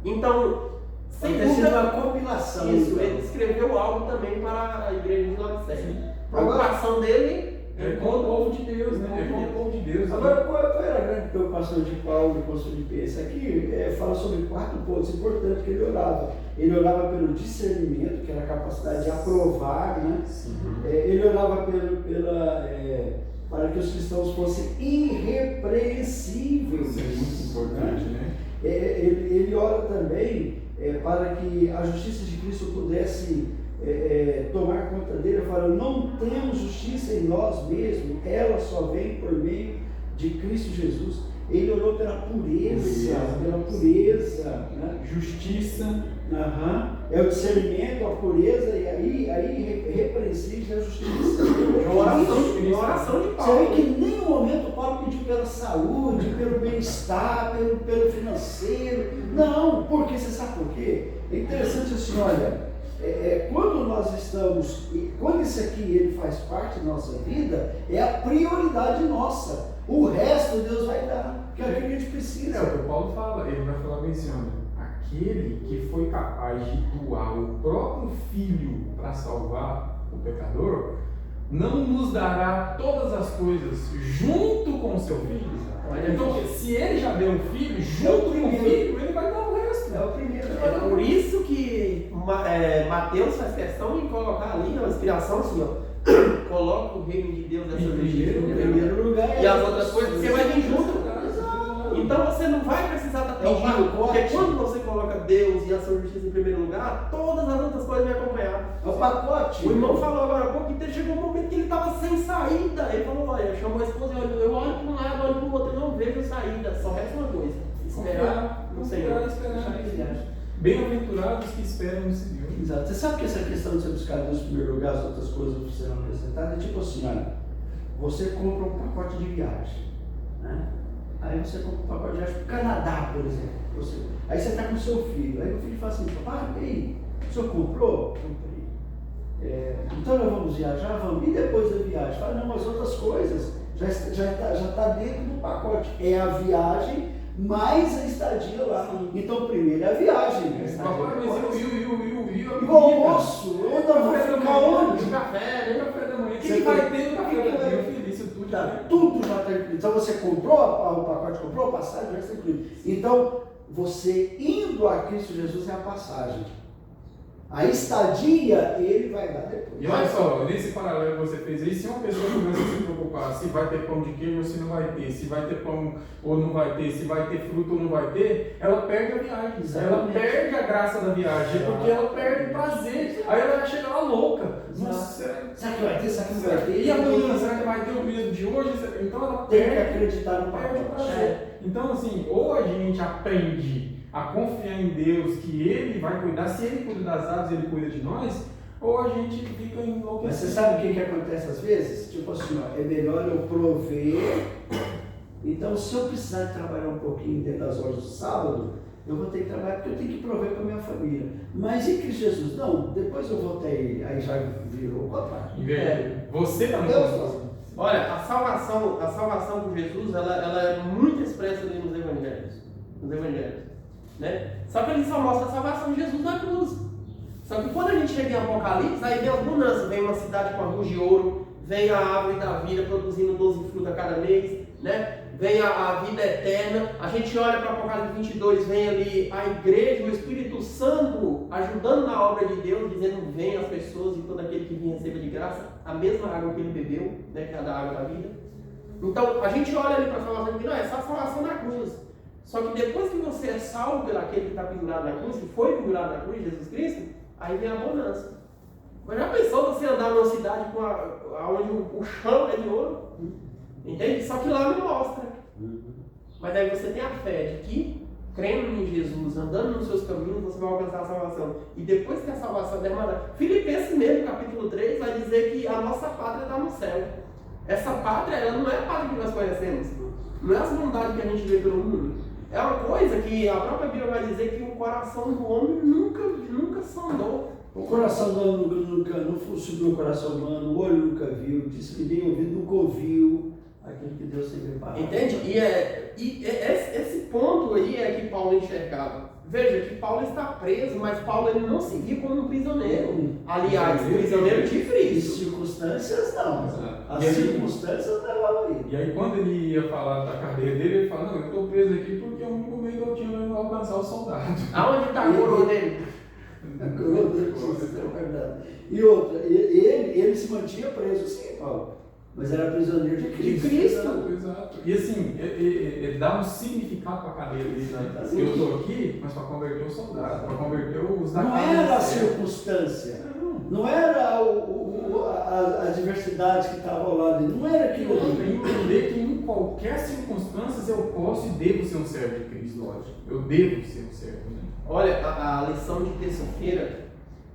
S1: Então, sem dúvida,
S3: uma compilação.
S1: Isso, ele escreveu algo também para a igreja de Laodiceia. A preocupação dele
S2: é com o povo de Deus, né? É com o povo de Deus.
S3: Agora, qual era a grande preocupação de Paulo com os filipenses? Aqui fala sobre 4 pontos importantes que ele orava. Ele orava pelo discernimento, que era a capacidade de aprovar, né? Ele orava para que os cristãos fossem irrepreensíveis.
S2: Isso é muito importante, né?
S3: Ele ora também para que a justiça de Cristo pudesse tomar conta dele. Ele fala, não temos justiça em nós mesmos, ela só vem por meio de Cristo Jesus. Ele orou pela pureza, né?
S2: Justiça.
S3: É o discernimento, a pureza, e aí repreensível é a justiça.
S1: Oração de Paulo.
S3: Você vê que em nenhum momento Paulo pediu pela saúde, pelo bem-estar, pelo financeiro. Não, porque você sabe por quê? É interessante assim, olha, quando nós estamos, quando isso aqui ele faz parte da nossa vida, é a prioridade nossa. O resto Deus vai dar, que é o que a gente precisa.
S2: É o que o Paulo fala, ele vai falar bem assim, olha, aquele que foi capaz de doar o próprio filho para salvar o pecador, não nos dará todas as coisas junto com o seu filho. Então, se ele já deu o filho, junto com o filho, ele vai dar o resto.
S3: É o primeiro.
S1: É por isso que Mateus faz questão de colocar ali na inspiração assim, coloca o reino de Deus nessa
S3: em primeiro lugar.
S1: E as outras coisas você vai vir junto. Então você não vai precisar estar pedindo, porque quando você coloca Deus e a sua justiça em primeiro lugar, todas as outras coisas vão acompanhar.
S3: É o pacote.
S1: O irmão falou agora há pouco que chegou um momento que ele estava sem saída. Ele falou, olha, chamou a esposa e eu olho para um lado, olho para o outro, eu não vejo saída. Só resta uma coisa, esperar no Senhor.
S2: Bem-aventurados que esperam no Senhor.
S3: Exato. Você sabe que essa questão de você buscar Deus em primeiro lugar, as outras coisas serão acrescentadas, é tipo assim, olha, você compra um pacote de viagem, né? Aí você compra um pacote de viagem para o Canadá, por exemplo. Aí você está com o seu filho. Aí o filho fala assim, papai, e aí, o senhor comprou? Comprei. Então nós vamos viajar? Vamos. E depois da viagem? Fala, não, as outras coisas já tá dentro do pacote. É a viagem mais a estadia lá. Então primeiro é a viagem.
S2: Papai, mas
S3: e o almoço? Onde eu vou ficar onde?
S2: O café, nem o café da manhã. O que vai ter no café da manhã, filho? Isso tudo
S3: tudo já está incluído. Então você comprou o pacote, comprou a passagem, já está incluído. Então, você indo a Cristo Jesus é a passagem. A estadia, ele vai dar depois.
S2: E olha só, nesse paralelo que você fez aí, se uma pessoa começa a se preocupar se vai ter pão de queijo ou se não vai ter, se vai ter pão ou não vai ter, se vai ter fruta ou não vai ter, ela perde a viagem. Exatamente. Ela perde a graça da viagem, porque ela perde o prazer. Aí ela vai chegar lá louca. Nossa,
S3: será que vai ter? Será que não vai ter?
S2: E amanhã, será que vai ter o mesmo de hoje? Então ela
S3: tem que acreditar no pacote.
S2: Então assim, ou a gente aprende a confiar em Deus, que Ele vai cuidar, se Ele cuida das aves, Ele cuida de nós, ou a gente fica enlouquecido.
S3: Mas você sabe o que acontece às vezes? Tipo assim, ó, é melhor eu prover, então se eu precisar trabalhar um pouquinho dentro das horas do sábado, eu vou ter que trabalhar porque eu tenho que prover para a minha família. Mas e Cristo Jesus? Não, depois eu vou ter ele, aí já virou o contrário.
S2: Você está no
S1: Olha, a salvação por Jesus, ela é muito expressa ali nos evangelhos. Né? Só que ele só mostra a salvação de Jesus na cruz. Só que quando a gente chega em Apocalipse, aí vem as bonanças, vem uma cidade com arroz de ouro, vem a árvore da vida produzindo 12 frutas a cada mês, né? Vem a vida eterna. A gente olha para Apocalipse 22, vem ali a igreja, o Espírito Santo ajudando na obra de Deus, dizendo vem as pessoas e todo aquele que vem receba de graça a mesma água que ele bebeu, né? Que é a água da vida. Então a gente olha ali para a salvação e diz, não, é só a salvação na cruz. Só que depois que você é salvo pelo aquele que está pendurado na cruz, que foi pendurado na cruz, Jesus Cristo, aí vem a bonança. Mas já pensou você andar numa cidade onde o chão é de ouro? Entende? Só que lá não mostra. Mas aí você tem a fé de que, crendo em Jesus, andando nos seus caminhos, você vai alcançar a salvação. E depois que a salvação é derramada, Filipenses mesmo, capítulo 3, vai dizer que a nossa pátria está no céu. Essa pátria, ela não é a pátria que nós conhecemos. Não é as bondades que a gente vê pelo mundo. É uma coisa que a própria Bíblia vai dizer que o coração do homem nunca sondou.
S3: O coração do homem nunca subiu o coração humano, o olho nunca viu, disse que nem ouvido nunca ouviu aquilo que Deus tem preparado.
S1: Entende? E esse ponto aí é que Paulo enxergava. Veja que Paulo está preso, mas Paulo ele não se via como um prisioneiro. Aliás, prisioneiro de Cristo.
S3: Em circunstâncias não. As circunstâncias levavam ele.
S2: E aí quando ele ia falar da cadeia dele, ele fala, não, eu estou preso aqui porque o único meio que eu tinha era alcançar o soldado.
S1: Aonde está a coroa dele?
S3: A coroa dele, é verdade. E outra, ele se mantinha preso, sim, Paulo. Mas era prisioneiro de Cristo.
S2: Exato. E assim, ele dá um significado para a cadeia dele. Eu estou aqui, mas para converter o soldado, para converter os da
S3: Não era a circunstância, não era a diversidade que estava ao lado dele, não era aquilo ali.
S2: Entender que em qualquer circunstância eu posso e devo ser um servo de Cristo, lógico. Eu devo ser um servo. Né?
S1: Olha, a lição de terça-feira,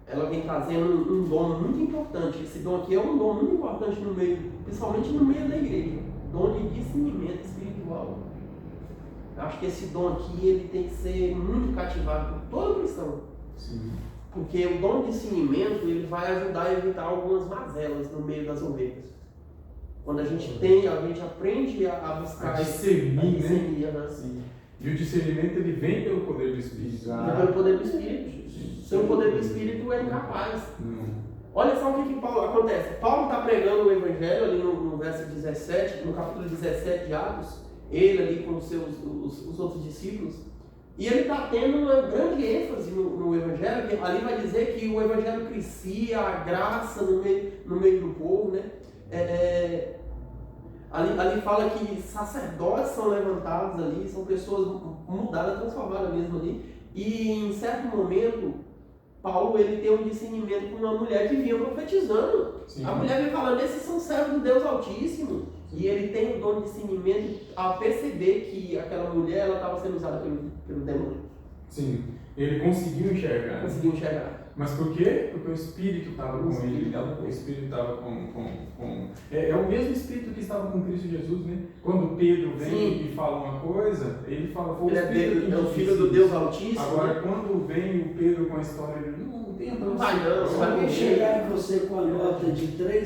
S1: ela vem trazendo um dom muito importante. Esse dom aqui é um dom muito importante no meio, principalmente no meio da igreja. Dom de discernimento espiritual. Eu acho que esse dom aqui ele tem que ser muito cativado por todo cristão.
S2: Sim.
S1: Porque o dom de discernimento ele vai ajudar a evitar algumas mazelas no meio das ovelhas. Quando a gente aprende a buscar
S2: discernir,
S1: né?
S2: Sim. E o discernimento ele vem pelo poder do Espírito.
S1: Pelo poder do Espírito. Sem o poder do Espírito é incapaz. Olha só o que Paulo acontece. Paulo está pregando o Evangelho ali no verso 17, no capítulo 17 de Atos, ele ali com os outros discípulos, e ele está tendo uma grande ênfase no Evangelho, que ali vai dizer que o Evangelho crescia, a graça no meio do povo, né? Ali fala que sacerdotes são levantados ali, são pessoas mudadas, transformadas mesmo ali, e em certo momento Paulo ele tem um discernimento com uma mulher que vinha profetizando. Sim. A mulher vem falando, esses são servos de Deus Altíssimo. E ele tem o dom de discernimento a perceber que aquela mulher estava sendo usada pelo demônio.
S2: Sim, ele conseguiu enxergar.
S1: Conseguiu enxergar.
S2: Mas por quê? Porque o Espírito estava com ele. O Espírito estava É o mesmo Espírito que estava com Cristo Jesus, né? Quando Pedro vem
S1: Sim.
S2: e fala uma coisa, ele fala, foi o
S1: Ele
S2: Espírito que
S1: é o
S2: disse
S1: filho do
S2: isso.
S1: Deus Altíssimo.
S2: Agora, quando vem o Pedro com a história, ele não tem
S1: Não vai não,
S3: Se
S1: vai
S3: alguém
S1: morrer.
S3: chegar em você com a nota de R$3,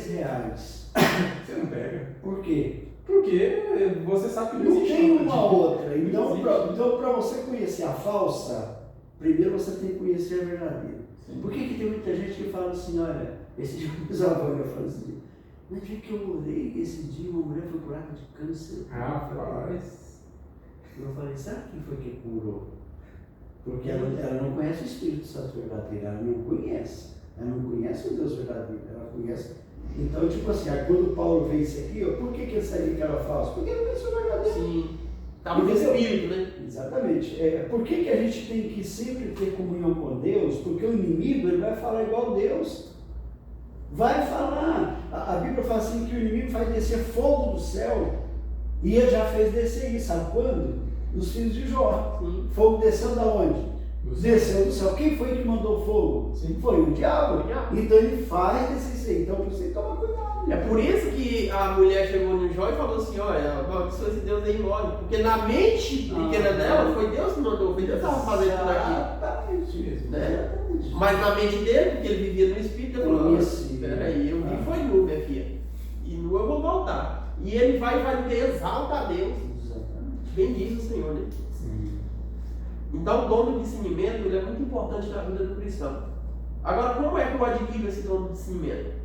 S2: Você não pega.
S3: por quê?
S2: Porque você sabe que
S3: Não
S2: existe
S3: tem
S2: nota
S3: uma
S2: de-
S3: outra.
S2: não
S3: Então,
S2: existe.
S3: para você conhecer a falsa, primeiro você tem que conhecer a verdadeira.
S2: Sim.
S3: Por que tem muita gente que fala assim, olha, esse dia o bisavô falou assim, no dia que eu orei, esse dia uma mulher foi curada de câncer.
S2: Rapaz.
S3: Eu falei, sabe quem foi que curou? Porque ela não conhece o Espírito Santo verdadeiro, ela não conhece. Ela não conhece o Deus verdadeiro, ela conhece. Então, tipo assim, aí quando Paulo vê isso aqui, ó, por que ele sabia que era falso? Porque ele não conhece o verdadeiro.
S1: Sim. Estava no
S3: Entendeu?
S1: Espírito, né?
S3: Exatamente. Por que a gente tem que sempre ter comunhão com Deus? Porque o inimigo ele vai falar igual Deus. Vai falar. A Bíblia fala assim que o inimigo faz descer fogo do céu. E ele já fez descer isso. Sabe quando? Nos filhos de Jó.
S1: Sim.
S3: Fogo desceu da onde?
S2: Do céu.
S3: Desceu do céu. Quem foi que mandou fogo?
S2: Sim.
S3: Foi o diabo.
S1: O diabo.
S3: Então ele faz descer isso aí. Então você toma cuidado.
S1: É por isso que a mulher chegou no Jó e falou assim, olha, abençoa esse Deus aí e morre. Porque na mente pequena dela, foi Deus que mandou, foi Deus que estava fazendo tudo aquilo.
S3: Exatamente.
S2: Mesmo.
S1: Né?
S3: Exatamente.
S1: Mas na mente dele, porque ele vivia no Espírito, ele falou,
S3: Conheci.
S1: peraí, eu vi foi nu, minha filha. E nu eu vou voltar. E ele vai e exalta a Deus.
S3: Exatamente.
S1: Bendiz o Senhor, né?
S2: Sim.
S1: Então o dom do discernimento ele é muito importante na vida do cristão. Agora, como é que eu adquiro esse dom do discernimento?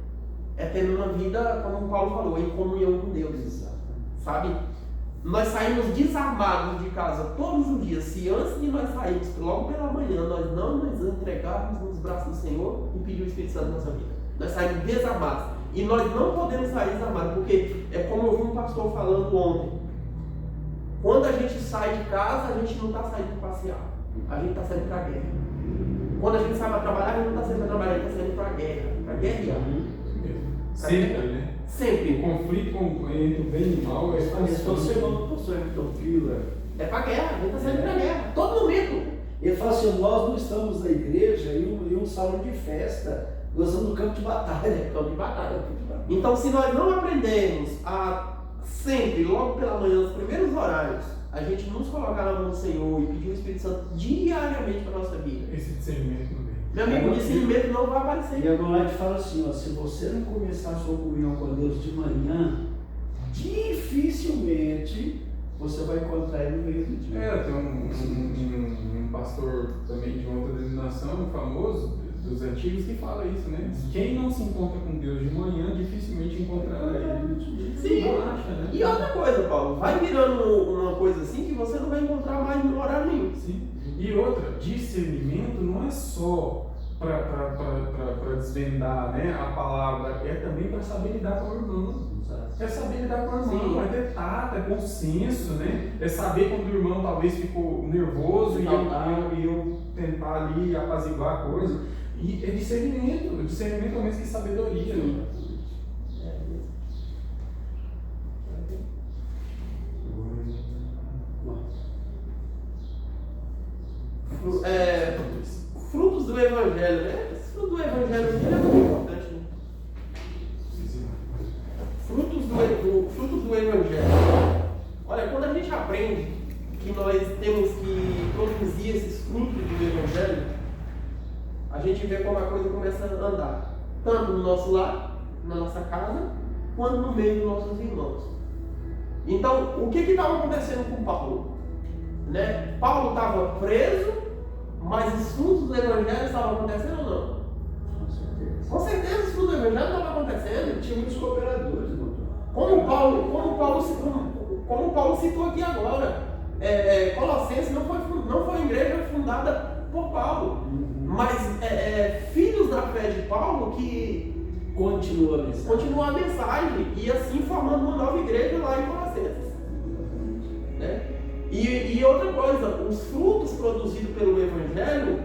S1: É tendo uma vida, como o Paulo falou, em comunhão com Deus. Sabe? Nós saímos desarmados de casa todos os dias. Se antes de nós sairmos, logo pela manhã, nós não nos entregarmos nos braços do Senhor e pedir o Espírito Santo na nossa vida. Nós saímos desarmados. E nós não podemos sair desarmados, porque é como eu vi um pastor falando ontem. Quando a gente sai de casa, a gente não está saindo para passear. A gente está saindo para a guerra. Quando a gente sai para trabalhar, a gente não está saindo para trabalhar, a gente está saindo para a guerra. Para guerrear.
S2: Sempre, né?
S1: Sempre.
S2: O conflito entre o bem e o mal é
S3: Esse foi o sermão do pastor Everton Piller.
S1: É para guerra, a gente está saindo para guerra. Todo momento.
S3: Ele fala assim, nós não estamos na igreja em um salão de festa, nós estamos no campo de batalha.
S1: Campo de batalha. Então, se nós não aprendermos a sempre, logo pela manhã, nos primeiros horários, a gente nos colocar na mão do Senhor e pedir o Espírito Santo diariamente para a nossa vida.
S2: esse discernimento não vem.
S1: Meu amigo, o discernimento não vai
S3: E
S1: aparecer.
S3: a Golete fala assim, ó, se você não começar a sua comunhão com Deus de manhã, dificilmente você vai encontrar ele no meio do dia.
S2: Tem um pastor também de outra denominação, famoso, dos antigos, que fala isso, né? Quem não se encontra com Deus de manhã, dificilmente encontrará ele.
S1: Sim.
S2: Não acha, né?
S1: E outra coisa, Paulo, vai virando uma coisa assim que você não vai encontrar mais no horário nenhum.
S2: Sim. E outra, discernimento não é só para desvendar, né, a palavra, é também para saber lidar com o irmão. É saber lidar com o irmão,
S1: Sim.
S2: é ter tato, é bom senso, né? É saber quando o irmão talvez ficou nervoso e eu tentar ali apaziguar a coisa. E é discernimento é o mesmo que sabedoria. Né?
S1: Frutos do Evangelho, né? Esse fruto do Evangelho é muito importante, né? Frutos do Evangelho. Olha, quando a gente aprende que nós temos que produzir esses frutos do Evangelho, a gente vê como a coisa começa a andar. Tanto no nosso lar, na nossa casa, quanto no meio dos nossos irmãos. Então, o que estava acontecendo com Paulo? Né? Paulo estava preso, mas os frutos do Evangelho estavam acontecendo ou não? Com certeza os frutos do Evangelho estavam acontecendo.
S3: Tinha muitos cooperadores, doutor.
S1: Como Paulo citou aqui agora, Colossenses não foi uma igreja fundada por Paulo, mas filhos da fé de Paulo que continua a mensagem e assim formando uma nova igreja lá em Colossenses. Né? E outra coisa, os frutos produzidos pelo Evangelho,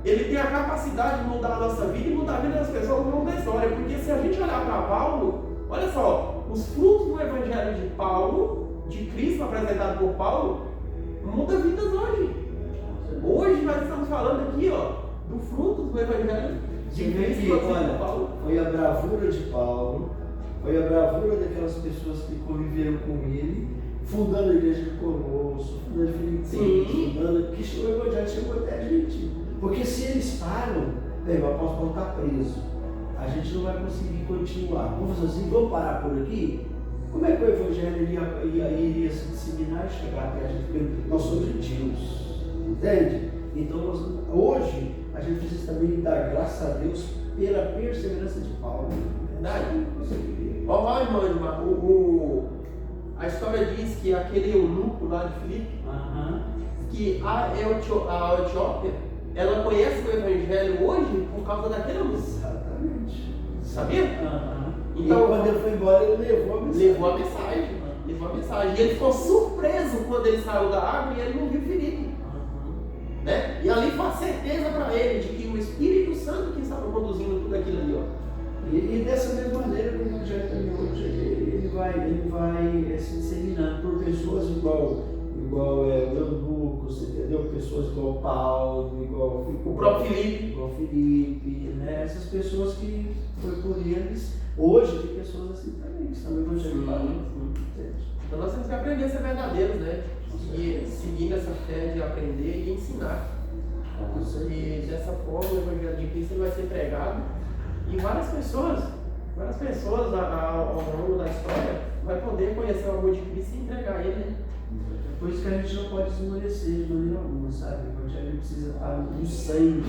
S1: ele tem a capacidade de mudar a nossa vida e mudar a vida das pessoas ao longo da história, porque se a gente olhar para Paulo, olha só, os frutos do Evangelho de Paulo, de Cristo apresentado por Paulo, muda vidas hoje. Hoje falando aqui, ó, do fruto do Evangelho
S3: Você
S1: de
S3: vê
S1: Cristo.
S3: que, olha, foi a bravura de Paulo, foi a bravura daquelas pessoas que conviveram com ele, fundando a igreja de Colosso, fundando a Filipenses, fundando, que o Evangelho chegou até a gente. Porque se eles param, o apóstolo Paulo está preso, a gente não vai conseguir continuar. Vamos fazer assim, vamos parar por aqui? Como é que o Evangelho iria se disseminar e chegar até a gente? Porque nós somos gentios, entende? Então, hoje, a gente precisa também dar graças a Deus pela perseverança de Paulo.
S1: Verdade. Ó, irmão, a história diz que aquele eunuco lá de Filipe, que a Etiópia, ela conhece o Evangelho hoje por causa daquele eunuco.
S3: Exatamente.
S1: Sabia?
S3: Então, quando ele foi embora, ele levou a mensagem.
S1: Levou a mensagem. E ele ficou surpreso quando ele saiu da água e ele não viu Filipe. Né? E ali foi a certeza para ele de que o Espírito Santo que estava conduzindo tudo aquilo ali. Ó.
S3: E dessa mesma maneira, o Evangelho também hoje, ele vai se disseminando por pessoas igual o eunuco, você entendeu? Pessoas igual Paulo, igual
S1: o próprio Filipe.
S3: Igual Filipe, né? Essas pessoas que foi por eles. Hoje tem pessoas assim também, que estão no Evangelho.
S1: Então nós temos que aprender a ser verdadeiros, né? E seguindo essa fé de aprender e ensinar. E dessa forma o Evangelho de Cristo vai ser pregado e várias pessoas ao longo da história vai poder conhecer o amor de Cristo e entregar ele. Né?
S3: Por isso que a gente não pode esmorecer de maneira alguma, sabe? O Evangelho precisa estar no sangue,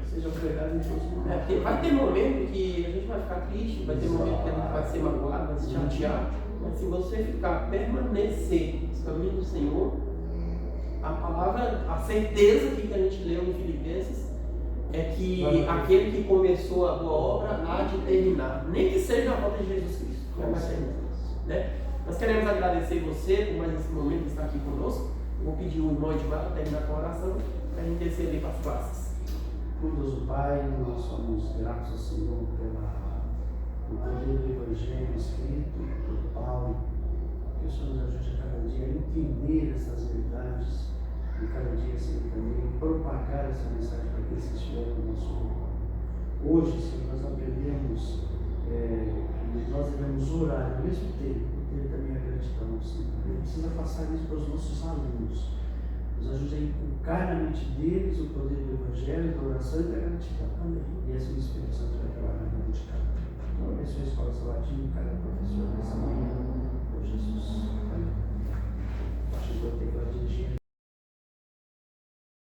S3: seja pregado em todos os lugares.
S1: Porque vai ter momento que a gente vai ficar triste, vai ter momento que a gente vai ser magoado, vai se chatear, mas se você permanecer nos caminhos do Senhor, a palavra, a certeza que a gente leu em Filipenses é que aquele que começou a boa obra há de terminar, nem que seja a volta de Jesus Cristo. Né? Nós queremos agradecer você por mais esse momento de estar aqui conosco. Eu vou pedir o irmão Edmar para terminar com a oração para a gente descer ali para as classes.
S3: Deus Pai, nós somos gratos ao Senhor pelo poder do Evangelho escrito por Paulo. Que o Senhor nos ajude a cada dia a entender essas verdades e cada dia, Senhor, também propagar essa mensagem para aqueles que estiverem no nosso mundo. Hoje, Senhor, nós aprendemos que nós devemos orar ao mesmo tempo, ter também a gratidão, Senhor. A gente precisa passar isso para os nossos alunos. Nos ajude a inculcar na mente deles o poder do Evangelho, da oração e da gratidão também. E assim o Espírito Santo vai trabalhar na mente de cada um. Então, abençoe a escola sabatina, cada